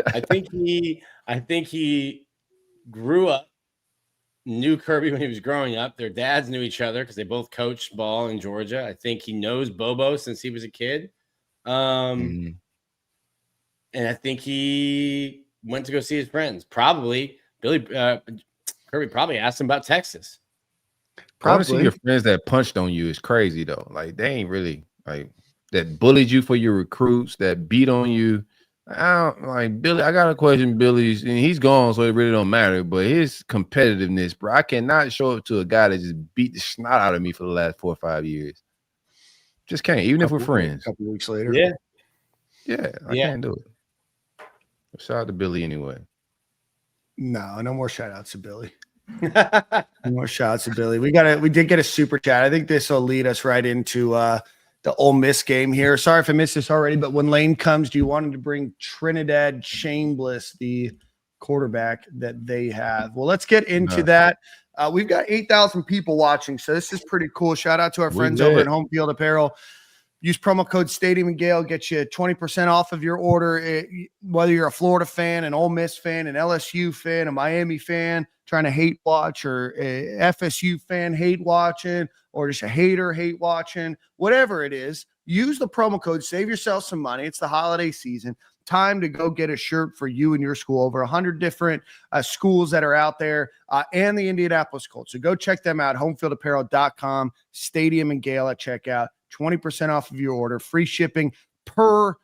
I think he grew up, knew Kirby when he was growing up. Their dads knew each other because they both coached ball in Georgia. I think he knows Bobo since he was a kid. And I think he went to go see his friends. Probably Kirby probably asked him about Texas. Probably see your friends that punched on you is crazy though. Like they ain't really like that bullied you for your recruits, that beat on you. I don't like Billy. I got a question, Billy's, and he's gone, so it really don't matter. But his competitiveness, bro, I cannot show up to a guy that just beat the snot out of me for the last 4 or 5 years. Just can't, even if we're friends. A couple weeks later, yeah, I can't do it. Shout out to Billy anyway. No more shout outs to Billy. No more shout outs to Billy. We did get a super chat. I think this will lead us right into the Ole Miss game here. Sorry if I missed this already, but when Lane comes, do you want him to bring Trinidad Chambliss, the quarterback that they have? Well, let's get into that. We've got 8,000 people watching, so this is pretty cool. Shout out to our friends over at Homefield Apparel. Use promo code Stadium and Gale, get you 20% off of your order. Whether you're a Florida fan, an Ole Miss fan, an LSU fan, a Miami fan, trying to hate watch, or a FSU fan hate watching, or just a hater hate watching, whatever it is, use the promo code, save yourself some money. It's the holiday season. Time to go get a shirt for you and your school. Over 100 different schools that are out there, and the Indianapolis Colts. So go check them out, homefieldapparel.com, Stadium and Gale at checkout. 20% off of your order, free shipping per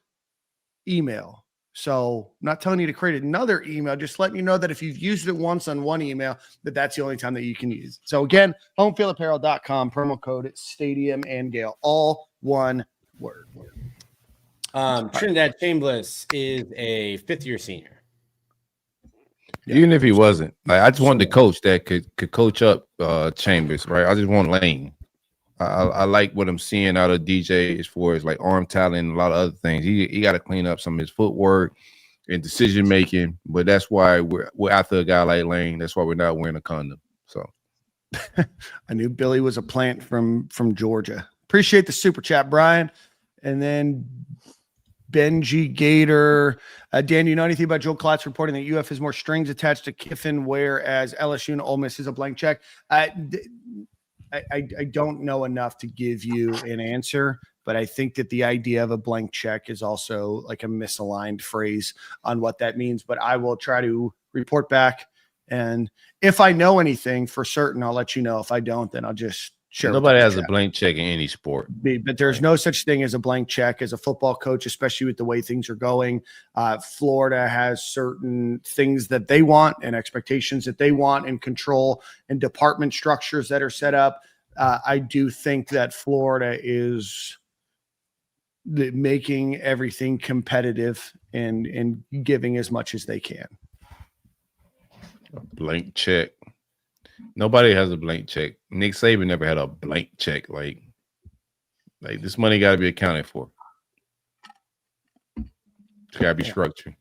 email. So I'm not telling you to create another email, just letting you know that if you've used it once on one email, that's the only time that you can use it. So again, homefieldapparel.com, promo code Stadium and Gale, all one word. Trinidad Chambliss is a fifth-year senior. Even if he wasn't, like I just wanted the coach that could coach up Chambers, right? I just want Lane. I like what I'm seeing out of DJ as far as like arm talent and a lot of other things. He got to clean up some of his footwork and decision making, but that's why we're after a guy like Lane. That's why we're not wearing a condom. So I knew Billy was a plant from Georgia. Appreciate the super chat, Brian. And then Benji Gator. Dan, you know anything about Joel Klatt's reporting that UF has more strings attached to Kiffin, whereas LSU and Ole Miss is a blank check? I don't know enough to give you an answer, but I think that the idea of a blank check is also like a misaligned phrase on what that means. But I will try to report back. And if I know anything for certain, I'll let you know. If I don't, then I'll just share. Nobody has a blank check in any sport. But there's no such thing as a blank check as a football coach, especially with the way things are going. Florida has certain things that they want and expectations that they want and control and department structures that are set up. I do think that Florida is making everything competitive and giving as much as they can. Blank check. Nobody has a blank check. Nick Saban never had a blank check. Like this money got to be accounted for. It's got to be structured.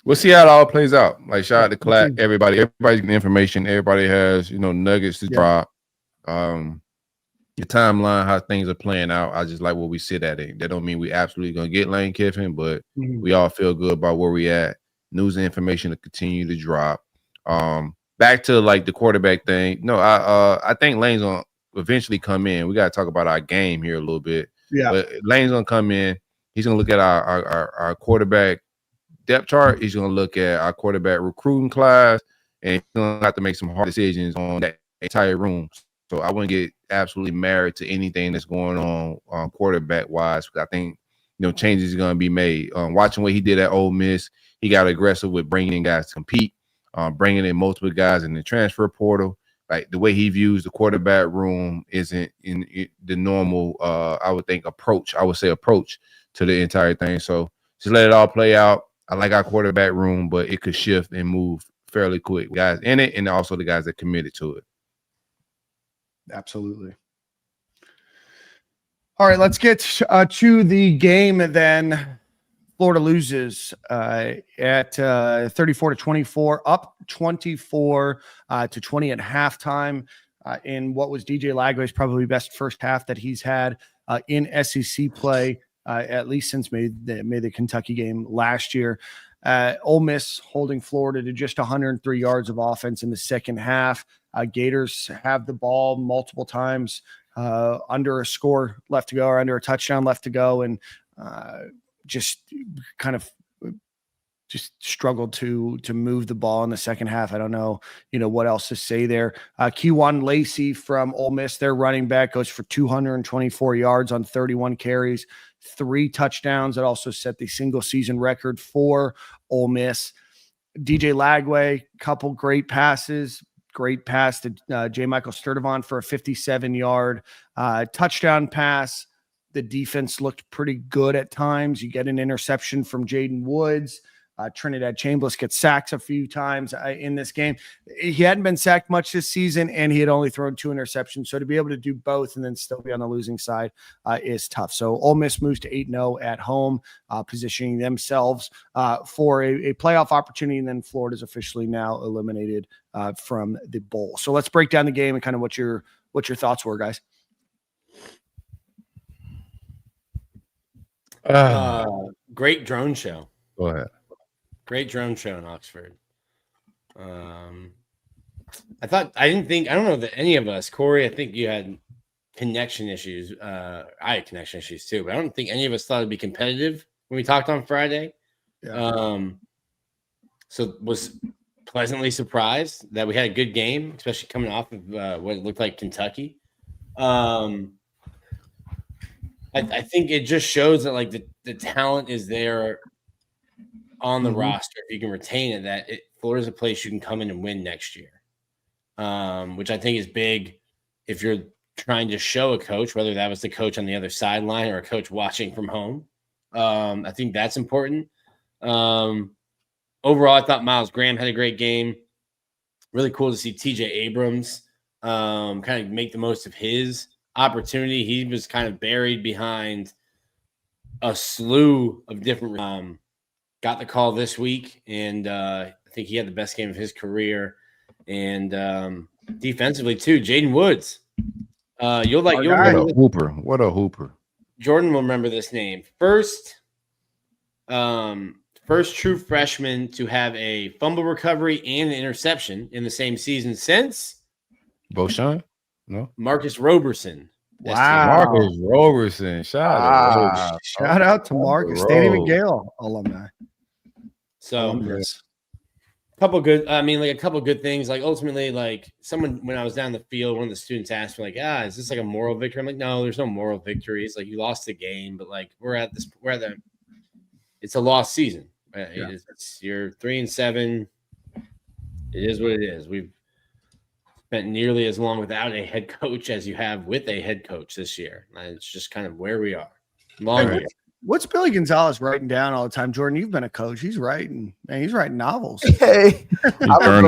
We'll see how it all plays out. Like, shout out to Clack, everybody. Everybody's getting information. Everybody has, nuggets to drop. The timeline, how things are playing out. I just like where we sit at it. That don't mean we absolutely gonna get Lane Kiffin, but we all feel good about where we at. News and information to continue to drop. Back to like the quarterback thing. No, I think Lane's gonna eventually come in. We gotta talk about our game here a little bit. Yeah, but Lane's gonna come in. He's gonna look at our quarterback depth chart. He's gonna look at our quarterback recruiting class, and he's gonna have to make some hard decisions on that entire room. So I wouldn't get absolutely married to anything that's going on quarterback wise, because I think changes are going to be made. Watching what he did at Ole Miss, he got aggressive with bringing in guys to compete, bringing in multiple guys in the transfer portal. Like the way he views the quarterback room isn't in the normal, I would think, approach to the entire thing. So just let it all play out. I like our quarterback room, but it could shift and move fairly quick. Guys in it, and also the guys that committed to it. Absolutely. All right, let's get to the game then. Florida loses at 34-24, up 24-20 at halftime in what was DJ Lagway's probably best first half that he's had in SEC play, at least since the Kentucky game last year. Ole Miss holding Florida to just 103 yards of offense in the second half. Gators have the ball multiple times under a score left to go or under a touchdown left to go, and just struggled to move the ball in the second half. I don't know, what else to say there. Kewan Lacey from Ole Miss, their running back, goes for 224 yards on 31 carries, 3 touchdowns. That also set the single season record for Ole Miss. DJ Lagway, couple great passes. Great pass to J. Michael Sturdivant for a 57-yard touchdown pass. The defense looked pretty good at times. You get an interception from Jaden Woods. Trinidad Chambliss gets sacked a few times in this game. He hadn't been sacked much this season, and he had only thrown 2 interceptions. So to be able to do both and then still be on the losing side is tough. So Ole Miss moves to 8-0 at home, positioning themselves for a playoff opportunity. And then Florida's officially now eliminated from the bowl. So let's break down the game and kind of what your thoughts were, guys. Great drone show. Go ahead. Great drone show in Oxford. I don't know that any of us, Corey, I think you had connection issues. I had connection issues too, but I don't think any of us thought it'd be competitive when we talked on Friday. Yeah. So was pleasantly surprised that we had a good game, especially coming off of what it looked like Kentucky. I think it just shows that like the talent is there on the roster. If you can retain it, that Florida's a place you can come in and win next year, which I think is big if you're trying to show a coach, whether that was the coach on the other sideline or a coach watching from home. I think that's important. Overall, I thought Miles Graham had a great game. Really cool to see TJ Abrams kind of make the most of his opportunity. He was kind of buried behind a slew of different got the call this week, and I think he had the best game of his career. And defensively too, Jaden Woods, You'll What remember a hooper. What a hooper. Jordan will remember this name. First true freshman to have a fumble recovery and an interception in the same season since Beauchamp? No. Marcus Roberson. Wow. Marcus Roberson. Shout out to Marcus, Stadium and Gale alumni. So a couple good things. Like ultimately, like when I was down the field, one of the students asked me, like, is this like a moral victory? I'm like, no, there's no moral victory. It's like you lost the game, but like it's a lost season. You're 3-7. It is what it is. We've spent nearly as long without a head coach as you have with a head coach this year. And it's just kind of where we are. What's Billy Gonzalez writing down all the time? Jordan, you've been a coach. He's writing novels. Hey,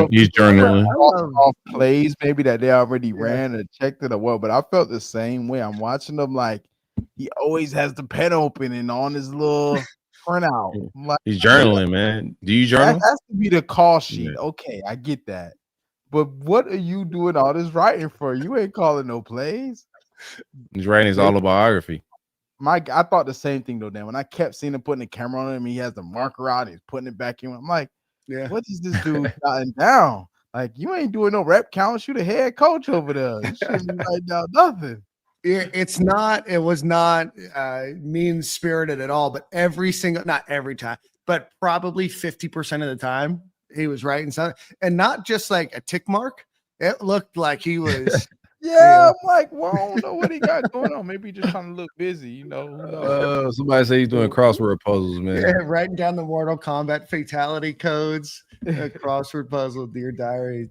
he's journaling. Off plays maybe that they already ran or checked it or what, but I felt the same way. I'm watching them like he always has the pen open and on his little printout. Like, he's journaling, man. Do you journal? That has to be the call sheet. Okay, I get that. But what are you doing all this writing for? You ain't calling no plays. He's writing his autobiography. I thought the same thing though. Then when I kept seeing him putting the camera on him, he has the marker out, he's putting it back in. I'm like, what is this dude jotting down? Like, you ain't doing no rep counts. You the head coach over there. You shouldn't write down nothing. It was not mean spirited at all, but not every time, but probably 50% of the time he was writing something, and not just like a tick mark. It looked like he was. I'm like, well, I don't know what he got going on. Maybe just trying to look busy, Somebody say he's doing crossword puzzles, man. Yeah, writing down the Mortal Kombat fatality codes, crossword puzzle, Dear Diary.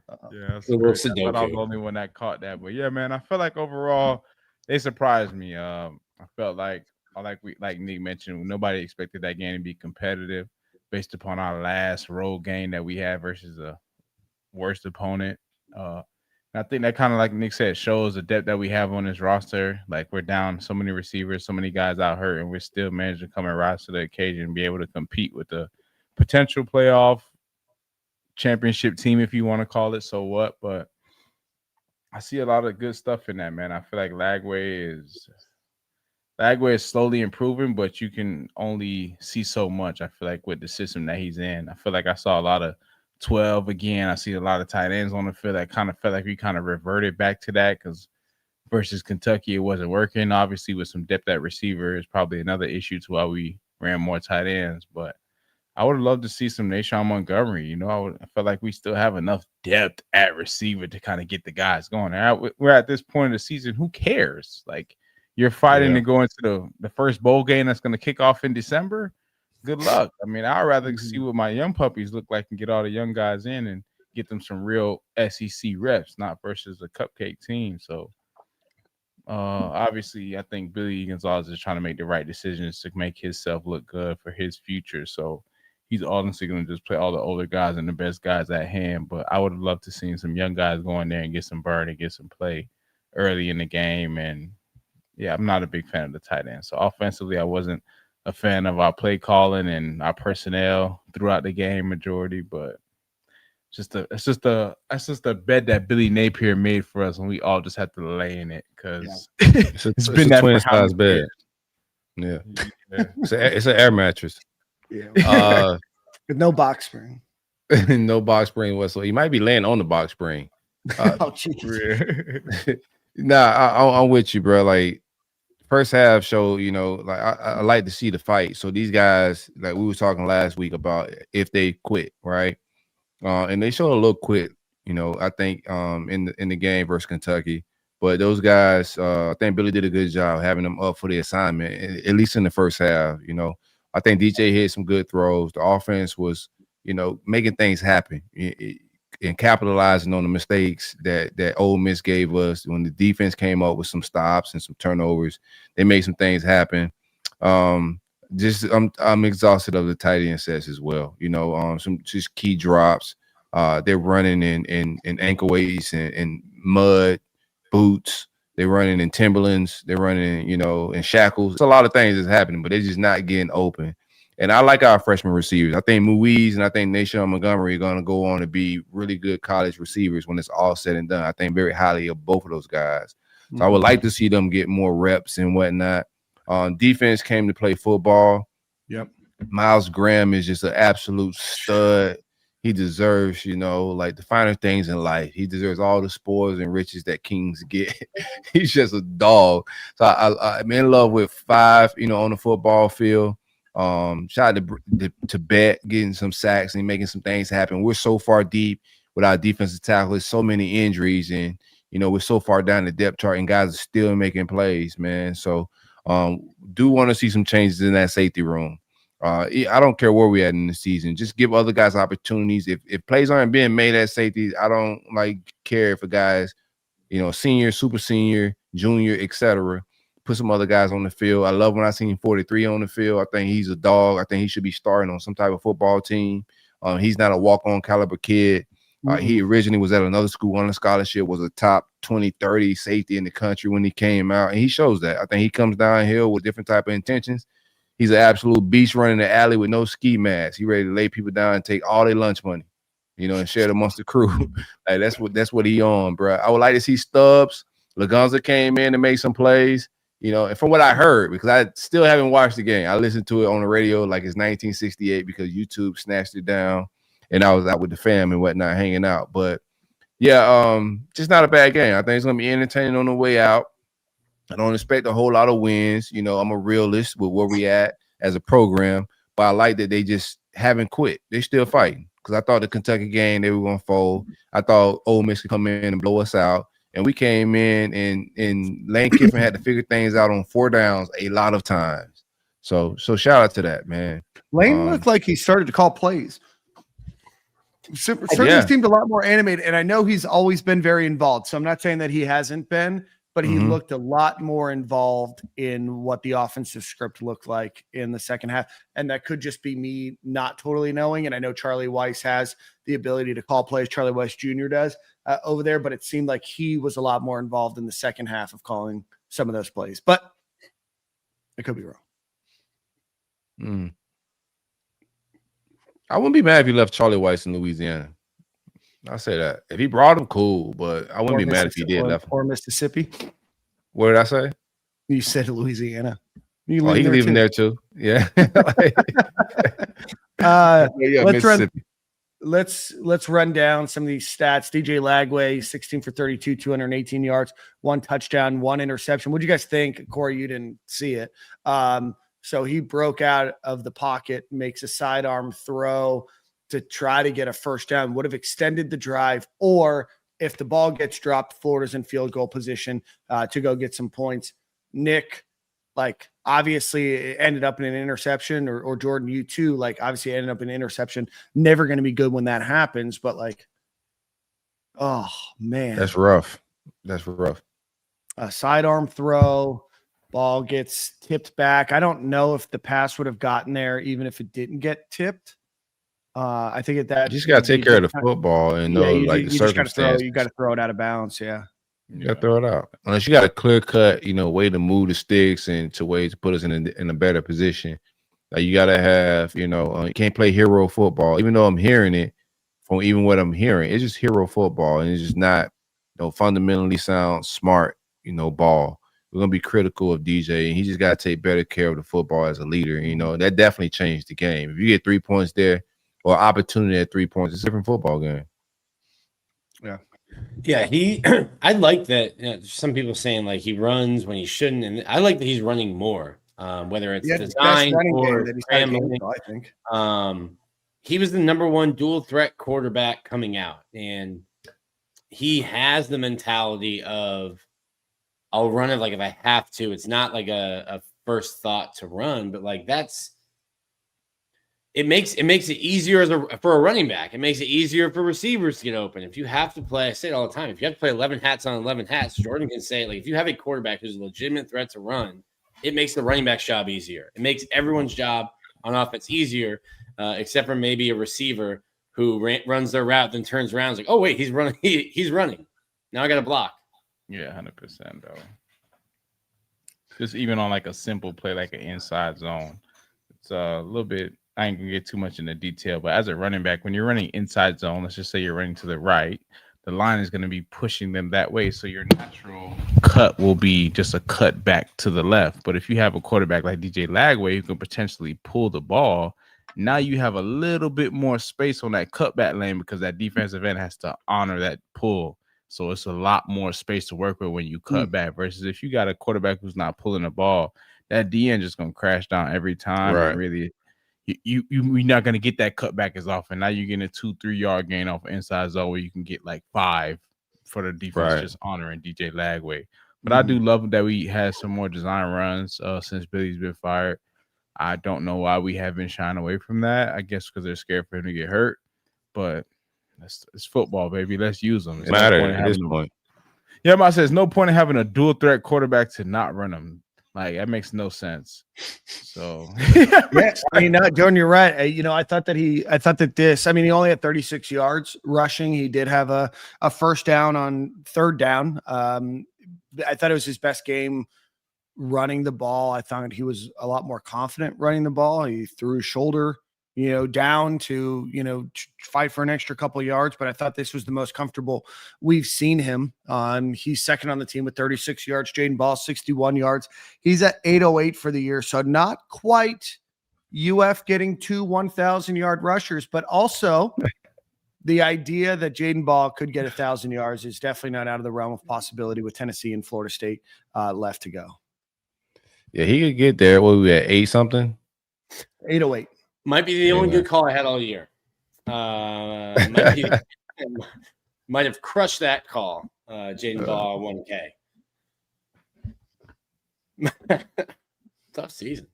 I was the only one that caught that, but yeah, man, I feel like overall they surprised me. I felt like Nick mentioned, nobody expected that game to be competitive based upon our last road game that we had versus a worst opponent. I think that kind of, like Nick said, shows the depth that we have on this roster. Like, we're down so many receivers, so many guys out hurt, and we're still managing to come and rise to the occasion and be able to compete with the potential playoff championship team, if you want to call it. So what? But I see a lot of good stuff in that, man. I feel like Lagway is slowly improving, but you can only see so much. I feel like with the system that he's in, I feel like I saw a lot of 12 again. I see a lot of tight ends on the field. That kind of felt like we kind of reverted back to that, because versus Kentucky, it wasn't working. Obviously, with some depth at receiver is probably another issue to why we ran more tight ends. But I would love to see some Nashawn Montgomery. I feel like we still have enough depth at receiver to kind of get the guys going. We're at this point of the season. Who cares? Like, you're fighting to go into the first bowl game that's going to kick off in December. Good luck. I mean, I'd rather see what my young puppies look like and get all the young guys in and get them some real SEC reps, not versus a cupcake team. So, obviously, I think Billy Gonzalez is trying to make the right decisions to make himself look good for his future. So, he's honestly going to just play all the older guys and the best guys at hand. But I would love to see some young guys go in there and get some burn and get some play early in the game. And, yeah, I'm not a big fan of the tight end. So, offensively, I wasn't a fan of our play calling and our personnel throughout the game majority, but it's just a bed that Billy Napier made for us, and we all just have to lay in it, because it's been that twin size bed. Yeah. It's an air mattress. Yeah. With no box spring. No box spring whatsoever. You might be laying on the box spring. I'm with you, bro. Like, first half show, like I like to see the fight. So these guys, like we were talking last week about if they quit, right? And they showed a little quit, I think in the game versus Kentucky. But those guys, I think Billy did a good job having them up for the assignment, at least in the first half. I think DJ hit some good throws. The offense was, making things happen and capitalizing on the mistakes that Ole Miss gave us. When the defense came up with some stops and some turnovers, they made some things happen. I'm exhausted of the tight end sets as well. Some just key drops. They're running in ankle weights and mud, boots. They're running in Timberlands. They're running, in shackles. It's a lot of things that's happening, but they're just not getting open. And I like our freshman receivers. I think Muiz and I think Nation Montgomery are going to go on to be really good college receivers when it's all said and done. I think very highly of both of those guys. So I would like to see them get more reps and whatnot. Defense came to play football. Yep. Miles Graham is just an absolute stud. He deserves, like the finer things in life. He deserves all the spoils and riches that kings get. He's just a dog. So I'm in love with 5, on the football field. Shout out to Bet getting some sacks and making some things happen. We're so far deep with our defensive tackles, so many injuries, and we're so far down the depth chart, and guys are still making plays, man. So do want to see some changes in that safety room. I don't care where we're at in the season. Just give other guys opportunities. If plays aren't being made at safety, I don't care if a guy's, senior, super senior, junior, etc. Put some other guys on the field. I love when I seen 43 on the field. I think he's a dog. I think he should be starting on some type of football team. He's not a walk-on caliber kid. He originally was at another school on a scholarship, was a top 20, 30 safety in the country when he came out, and he shows that. I think he comes downhill with different type of intentions. He's an absolute beast running the alley with no ski mask. He ready to lay people down and take all their lunch money, and share it amongst the crew. That's what he on, bro. I would like to see Stubbs. Lagunza came in and made some plays, and from what I heard, because I still haven't watched the game. I listened to it on the radio like it's 1968 because YouTube snatched it down, and I was out with the fam and whatnot hanging out. But yeah, just not a bad game. I think it's gonna be entertaining on the way out. I don't expect a whole lot of wins. I'm a realist with where we at as a program, but I like that they just haven't quit. They're still fighting, because I thought the Kentucky game, they were going to fold. I thought Ole Miss could come in and blow us out, and we came in and Lane Kiffin had to figure things out on 4 downs a lot of times. So shout out to that, man. Lane looked like he started to call plays. Certainly seemed a lot more animated, and I know he's always been very involved, so I'm not saying that he hasn't been, but he looked a lot more involved in what the offensive script looked like in the second half. And that could just be me not totally knowing. And I know Charlie Weiss has the ability to call plays. Charlie Weiss Jr. does over there, but it seemed like he was a lot more involved in the second half of calling some of those plays. But I could be wrong. I wouldn't be mad if he left Charlie Weiss in Louisiana. I say that. If he brought him, cool, but I wouldn't be mad if he did left him. Or Mississippi. What did I say? You said Louisiana. He can leave him there too. Yeah. Let's run down some of these stats. DJ Lagway, 16 for 32, 218 yards, 1 touchdown, 1 interception. What do you guys think? Corey, you didn't see it. So he broke out of the pocket, makes a sidearm throw to try to get a first down, would have extended the drive, or if the ball gets dropped, Florida's in field goal position to go get some points. Nick, obviously it ended up in an interception, or Jordan, you too, obviously ended up in an interception. Never going to be good when that happens, but oh man. That's rough. A sidearm throw, ball gets tipped back. I don't know if the pass would have gotten there even if it didn't get tipped. I think at that you just got to take care of the football and know the circumstances. You got to throw it out of bounds. Yeah. You got to throw it out. Unless you got a clear cut, way to move the sticks and to ways to put us in a better position. You got to have, you can't play hero football, even though I'm hearing it from even what I'm hearing. It's just hero football, and it's just not, fundamentally sound, smart, ball. We're going to be critical of DJ, and he just got to take better care of the football as a leader. That definitely changed the game. If you get 3 points there, or opportunity at 3 points, it's a different football game. Yeah, I like that. Some people saying he runs when he shouldn't, and I like that he's running more. Whether it's designed or family, I think. He was the number 1 dual threat quarterback coming out, and he has the mentality of I'll run it if I have to. It's not a first thought to run, but that's. It makes it easier for a running back. It makes it easier for receivers to get open. If you have to play, I say it all the time, if you have to play 11 hats on 11 hats, Jordan can say, if you have a quarterback who's a legitimate threat to run, it makes the running back's job easier. It makes everyone's job on offense easier, except for maybe a receiver who runs their route, then turns around and is oh, wait, he's running. He's running. Now I got to block. Yeah, 100%, though. Just even on a simple play, an inside zone. It's a little bit. I ain't gonna get too much into detail, but as a running back, when you're running inside zone, let's just say you're running to the right, the line is going to be pushing them that way. So your natural cut will be just a cut back to the left. But if you have a quarterback like DJ Lagway who can potentially pull the ball, now you have a little bit more space on that cutback lane because that defensive end has to honor that pull. So it's a lot more space to work with when you cut back versus if you got a quarterback who's not pulling the ball, that DN just going to crash down every time. Right. And really, you're not going to get that cutback as often. Now you're getting a 2-3 yard gain off inside zone where you can get like 5 for the defense just honoring DJ Lagway. But I do love that we had some more design runs since Billy's been fired. I don't know why we have been shying away from that. I guess because they're scared for him to get hurt. But it's football, baby. Let's use them. It's matter at this point. Yeah, I said there's no point in having a dual threat quarterback to not run them. Like that makes no sense. So yeah, I mean, Jordan, you're right. I thought that he only had 36 yards rushing. He did have a first down on third down. I thought it was his best game running the ball. I thought he was a lot more confident running the ball. He threw his shoulder, down to, fight for an extra couple of yards. But I thought this was the most comfortable we've seen him. He's second on the team with 36 yards. Jaden Ball, 61 yards. He's at 808 for the year. So not quite UF getting 2 1,000-yard rushers, but also the idea that Jaden Ball could get 1,000 yards is definitely not out of the realm of possibility with Tennessee and Florida State left to go. Yeah, he could get there. What we at 8 something? 808. Might be the only good call I had all year. Might have crushed that call. Jaden Ball 1K. Tough season.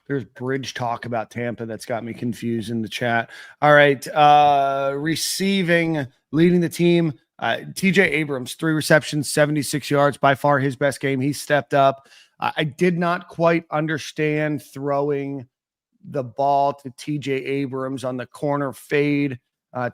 There's bridge talk about Tampa that's got me confused in the chat. All right. Receiving, leading the team. TJ Abrams, 3 receptions, 76 yards, by far his best game. He stepped up. I did not quite understand throwing the ball to TJ Abrams on the corner fade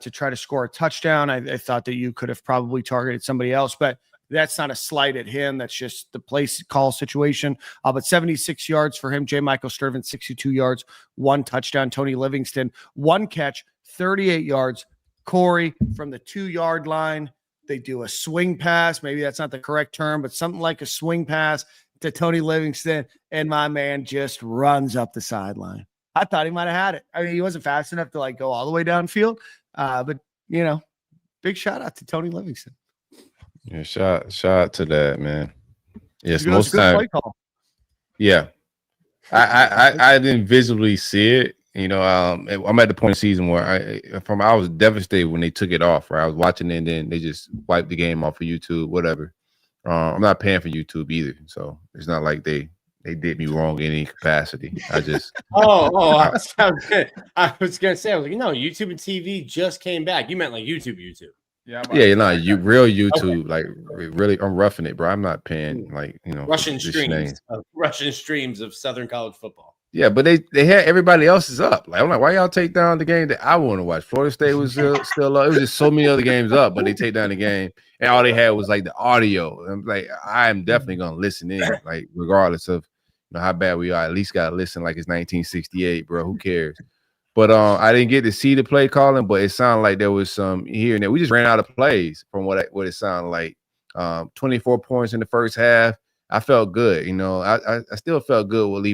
to try to score a touchdown. I thought that you could have probably targeted somebody else, but that's not a slight at him. That's just the place call situation. But 76 yards for him. J. Michael Sturvin, 62 yards, 1 touchdown. Tony Livingston, 1 catch, 38 yards. Corey from the 2-yard line. They do a swing pass. Maybe that's not the correct term, but something like a swing pass to Tony Livingston, and my man just runs up the sideline. I thought he might have had it. I mean, he wasn't fast enough to go all the way downfield, but big shout out to Tony Livingston. Yeah, shout out to that, man. Yes, most time. Yeah, I didn't visually see it. I'm at the point of the season where I was devastated when they took it off. Right, I was watching it and then they just wiped the game off of YouTube, whatever. I'm not paying for YouTube either, so it's not like they did me wrong in any capacity. I just I was gonna say, I was like, YouTube and TV just came back. You meant like YouTube. Yeah, real YouTube, like really, I'm roughing it, bro. I'm not paying Russian streams of Southern college football. Yeah, but they had everybody else's up. Like I'm like, why y'all take down the game that I want to watch? Florida State was still up. It was just so many other games up, but they take down the game, and all they had was like the audio. I'm like, I am definitely gonna listen in, like regardless of how bad we are. At least gotta listen like it's 1968, bro. Who cares? But I didn't get to see the play calling, but it sounded like there was some here and there. We just ran out of plays from what it sounded like. 24 points in the first half. I felt good, I still felt good with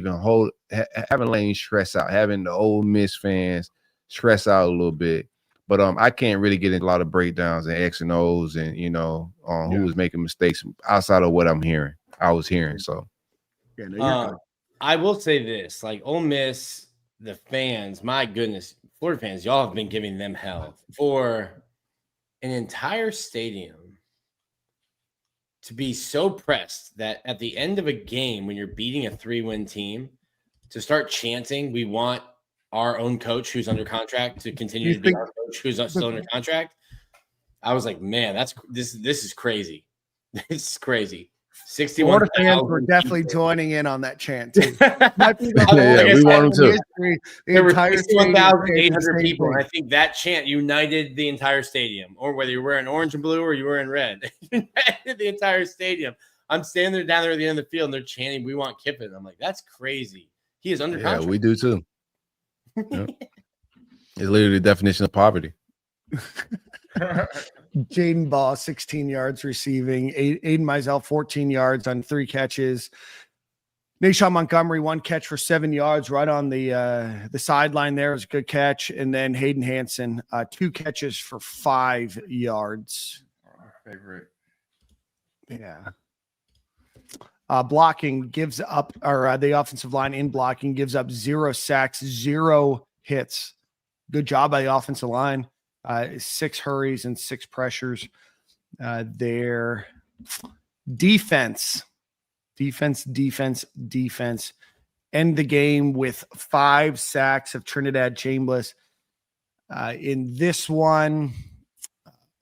having Lane stress out, having the Ole Miss fans stress out a little bit. But I can't really get into a lot of breakdowns and X and O's and who was making mistakes outside of what I was hearing. So I will say this, like Ole Miss, the fans, my goodness, Florida fans, y'all have been giving them hell for an entire stadium to be so pressed that at the end of a game, when you're beating a 3-win team, to start chanting, we want our own coach who's under contract to continue to be our coach who's still under contract. I was like, man, this is crazy. This is crazy. 61 Florida fans were definitely joining in on that chant too. We want them to. There were 61,800 people, and I think that chant united the entire stadium. Or whether you were in orange and blue or you were in red, united the entire stadium. I'm standing there down there at the end of the field, and they're chanting, "We want Kiffin." I'm like, that's crazy. He is under contract. Yeah, we do too. Yep. It's literally the definition of poverty. Jaden Ball, 16 yards receiving. Aiden Mizell, 14 yards on 3 catches. Nashawn Montgomery, 1 catch for 7 yards right on the sideline there. It was a good catch. And then Hayden Hansen, 2 catches for 5 yards. Our favorite. Yeah. Blocking gives up, or the offensive line in blocking gives up 0 sacks, 0 hits. Good job by the offensive line. 6 hurries and 6 pressures. Their defense. End the game with 5 sacks of Trinidad Chambliss. In this one,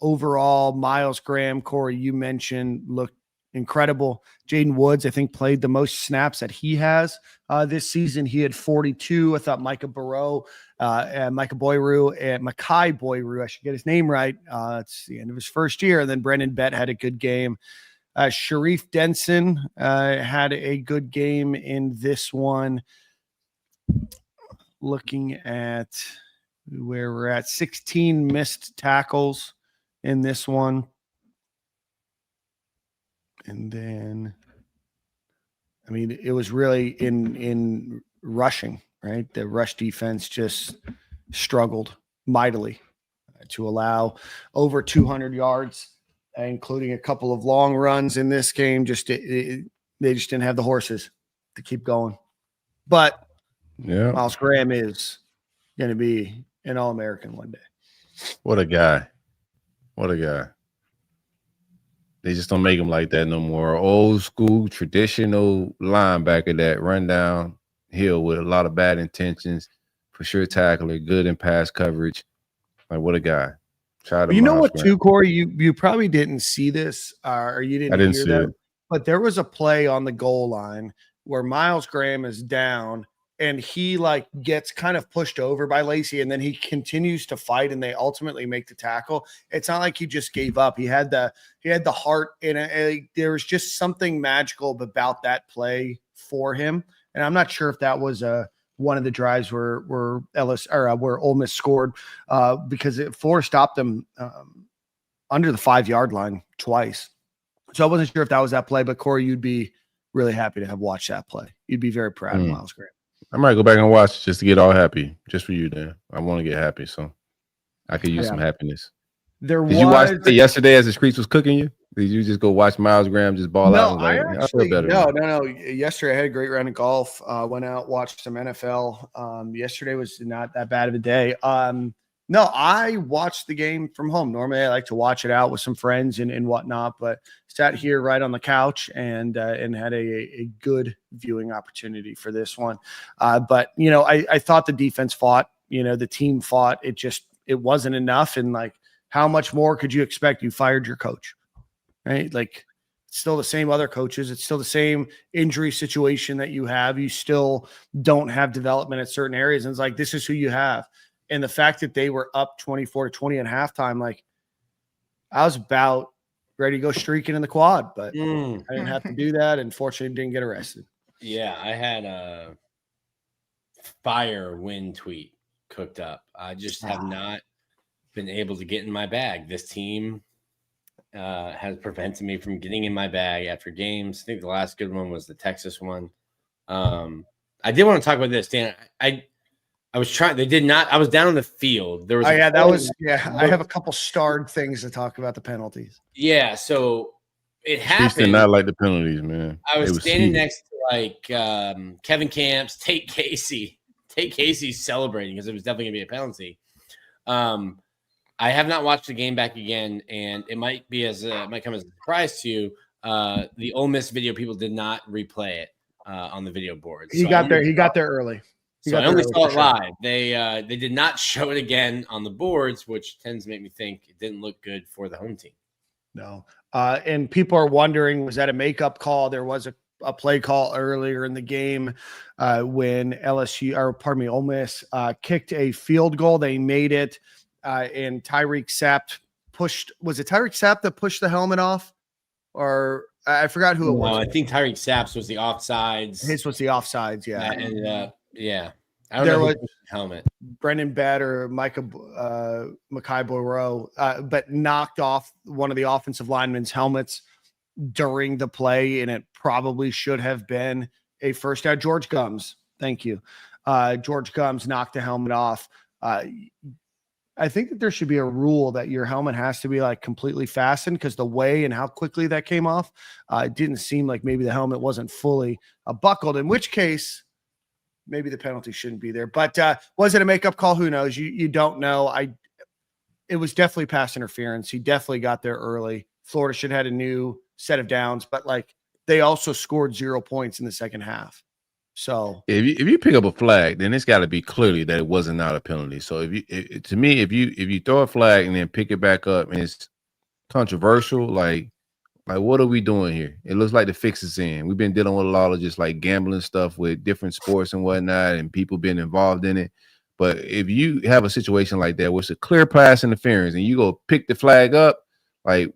overall, Miles Graham, Corey, you mentioned, looked incredible. Jaden Woods, I think, played the most snaps that he has this season. He had 42. I thought Micah Boyru, I should get his name right. It's the end of his first year. And then Brendan Bett had a good game. Sharif Denson had a good game in this one. Looking at where we're at, 16 missed tackles in this one. And then, I mean, it was really in rushing, right? The rush defense just struggled mightily to allow over 200 yards, including a couple of long runs in this game. They just didn't have the horses to keep going. But yeah, Miles Graham is going to be an All-American one day. What a guy. What a guy. They just don't make him like that no more. Old school, traditional linebacker that run down hill with a lot of bad intentions. For sure tackler, good in pass coverage. Like, what a guy. Shout out You know Miles what, Graham. too, Corey? You probably didn't see this, or you didn't I didn't hear see that. it. But there was a play on the goal line where Miles Graham is down and he like gets kind of pushed over by Lacey, and then he continues to fight, and they ultimately make the tackle. It's not like he just gave up. He had the heart in it. There was just something magical about that play for him. And I'm not sure if that was one of the drives where Ole Miss scored because Florida stopped them under the 5-yard line twice. So I wasn't sure if that was that play, but Corey, you'd be really happy to have watched that play. You'd be very proud of Miles Graham. I might go back and watch just to get all happy, just for you, Dan. I want to get happy, so I could use some happiness. Did you watch it yesterday as the streets was cooking you? Did you just go watch Miles Graham just ball out? I feel better. No. Yesterday I had a great round of golf. Went out, watched some NFL. Yesterday was not that bad of a day. No, I watched the game from home. Normally I like to watch it out with some friends and whatnot, but sat here right on the couch and had a good viewing opportunity for this one. But, you know, I thought the defense fought, you know, the team fought. It wasn't enough. And like, how much more could you expect? You fired your coach, right? Like, it's still the same other coaches. It's still the same injury situation that you have. You still don't have development at certain areas. And it's like, this is who you have. And the fact that they were up 24-20 at halftime, like, I was about ready to go streaking in the quad, but I didn't have to do that. And fortunately didn't get arrested. Yeah, I had a fire win tweet cooked up. I just have not been able to get in my bag. This team has prevented me from getting in my bag after games. I think the last good one was the Texas one. I did want to talk about this, Dan. I was trying. They did not. I was down on the field. There was. I have a couple starred things to talk about the penalties. Yeah. So it happened. Did not like the penalties, man. I was standing next to like Kevin Camps, Tate Casey celebrating because it was definitely gonna be a penalty. I have not watched the game back again, and it might come as a surprise to you. The Ole Miss video people did not replay it on the video board. He got there early. So I only saw it live. They did not show it again on the boards, which tends to make me think it didn't look good for the home team. No. And people are wondering, was that a makeup call? There was a play call earlier in the game when Ole Miss kicked a field goal. They made it, and Tyreek Sapp pushed. Was it Tyreek Sapp that pushed the helmet off? Or I forgot who it was. I think Tyreek Saps was the offsides. His was the offsides. Yeah. That ended up. Yeah. I don't There know was who pushed the helmet. Brendan Bett or Makai Boyrow, but knocked off one of the offensive linemen's helmets during the play, and it probably should have been a first down. George Gums, thank you. George Gums knocked the helmet off. I think that there should be a rule that your helmet has to be like completely fastened, because the way and how quickly that came off, it didn't seem like maybe the helmet wasn't fully buckled, in which case maybe the penalty shouldn't be there. But was it a makeup call? Who knows? You don't know. It was definitely pass interference. He definitely got there early. Florida should have had a new set of downs, but like they also scored 0 points in the second half. So if you pick up a flag, then it's got to be clearly that it wasn't not a penalty. So if you throw a flag and then pick it back up and it's controversial, like what are we doing here? It looks like the fix is in. We've been dealing with a lot of just like gambling stuff with different sports and whatnot, and people being involved in it. But if you have a situation like that where it's a clear pass interference and you go pick the flag up, like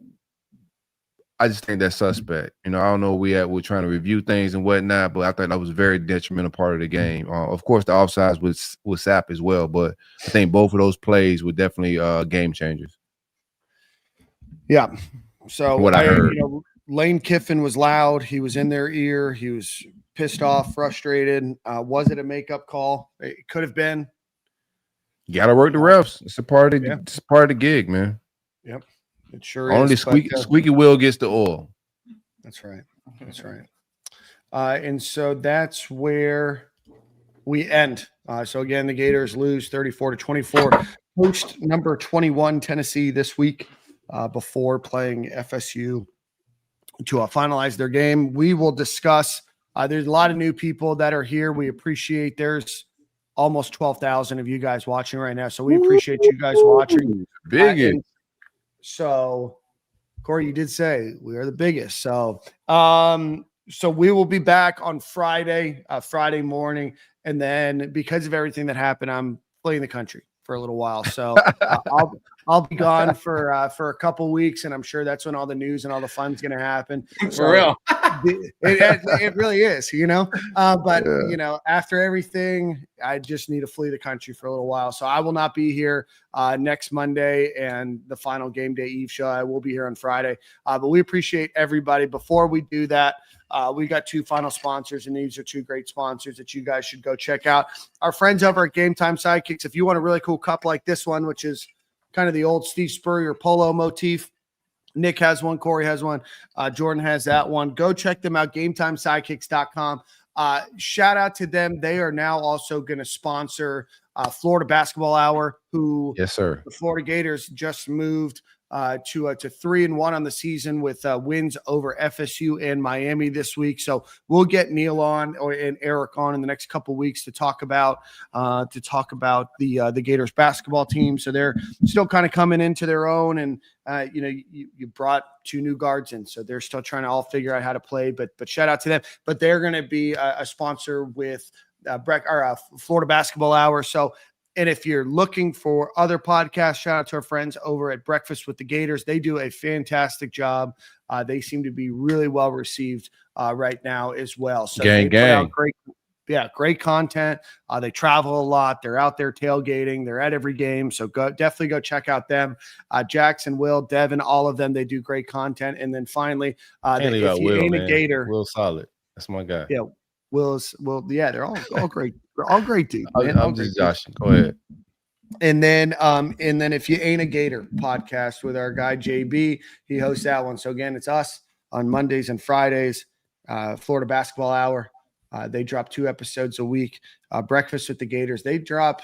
I just think that's suspect. I don't know where we're trying to review things and whatnot, but I thought that was a very detrimental part of the game. Of course, the offsides was sap as well, but I think both of those plays were definitely game changers. Yeah. So what I heard, Lane Kiffin was loud. He was in their ear. He was pissed off, frustrated. Was it a makeup call? It could have been. You got to work the refs. It's a part of the gig, man. Yep. It sure Only is. squeaky wheel gets the oil. That's right. That's right. And so that's where we end. So again, the Gators lose 34-24. Host number 21 Tennessee this week before playing FSU to finalize their game. We will discuss. There's a lot of new people that are here. We appreciate. There's almost 12,000 of you guys watching right now, so we appreciate you guys watching. Big. So, Corey, you did say we are the biggest. So, so we will be back on Friday morning, and then because of everything that happened, I'm fleeing the country for a little while. So I'll be gone for a couple weeks, and I'm sure that's when all the news and all the fun's going to happen. For real. It really is, but after everything, I just need to flee the country for a little while. So I will not be here next Monday and the final game day Eve show. I will be here on Friday, but we appreciate everybody. Before we do that, we got two final sponsors, and these are two great sponsors that you guys should go check out. Our friends over at Game Time Sidekicks. If you want a really cool cup like this one, which is kind of the old Steve Spurrier polo motif, Nick has one, Corey has one, Jordan has that one. Go check them out, GameTimeSidekicks.com. Shout out to them. They are now also going to sponsor Florida Basketball Hour, who yes, sir. The Florida Gators just moved to 3-1 on the season with wins over FSU and Miami this week. So we'll get Neil on and Eric on in the next couple of weeks to talk about the Gators basketball team. So they're still kind of coming into their own, and you brought two new guards in, so they're still trying to all figure out how to play. But shout out to them. But they're going to be a sponsor with Florida Basketball Hour. So. And if you're looking for other podcasts, shout out to our friends over at Breakfast with the Gators. They do a fantastic job. They seem to be really well received right now as well. So gang. Put out great content. They travel a lot. They're out there tailgating. They're at every game. So definitely go check out them. Jackson, Will, Devin, all of them. They do great content. And then finally, if you ain't a Gator, Will solid. That's my guy. Yeah. They're all great. They're all great dudes. I'm just joshing. Go ahead. And then if you ain't a Gator podcast with our guy JB, he hosts that one. So again, it's us on Mondays and Fridays. Florida Basketball Hour. They drop 2 episodes a week. Breakfast with the Gators. They drop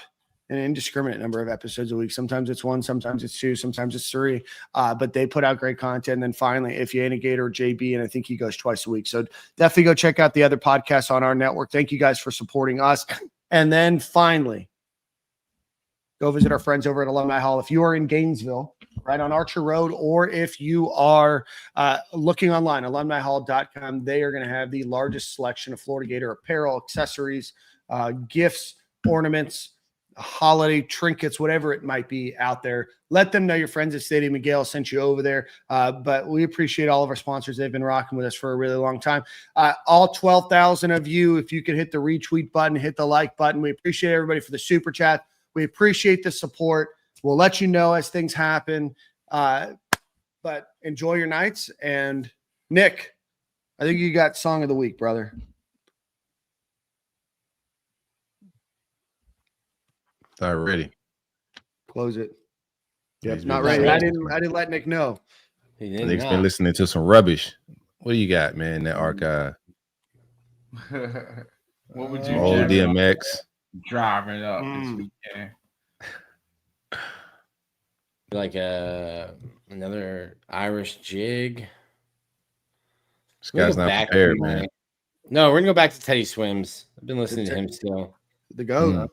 an indiscriminate number of episodes a week. Sometimes it's 1, sometimes it's 2, sometimes it's 3. But they put out great content. And then finally, if you ain't a Gator, JB, and I think he goes twice a week. So definitely go check out the other podcasts on our network. Thank you guys for supporting us. And then finally, go visit our friends over at Alumni Hall. If you are in Gainesville, right on Archer Road, or if you are looking online, alumnihall.com, they are going to have the largest selection of Florida Gator apparel, accessories, gifts, ornaments, holiday trinkets, whatever it might be out there. Let them know your friends at Stadium and Gale sent you over there. But we appreciate all of our sponsors. They've been rocking with us for a really long time. All 12,000 of you, if you could hit the retweet button, hit the like button. We appreciate everybody for the super chat. We appreciate the support. We'll let you know as things happen. But enjoy your nights. And Nick, I think you got song of the week, brother. Not ready. Close it. Yep, He's not been ready. listening. I didn't let Nick know. Nick's been listening to some rubbish. What do you got, man, in that archive? What would you Old DMX. driving up this weekend? Like another Irish jig. This guy's not prepared, man. No, we're gonna go back to Teddy Swims. I've been listening to him still. The GOAT.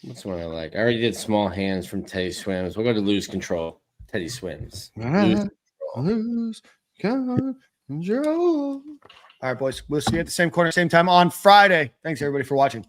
What's one I like? I already did Small Hands from Teddy Swims. We'll go to Lose Control. Teddy Swims. Lose control. All right, boys. We'll see you at the same corner, same time on Friday. Thanks, everybody, for watching.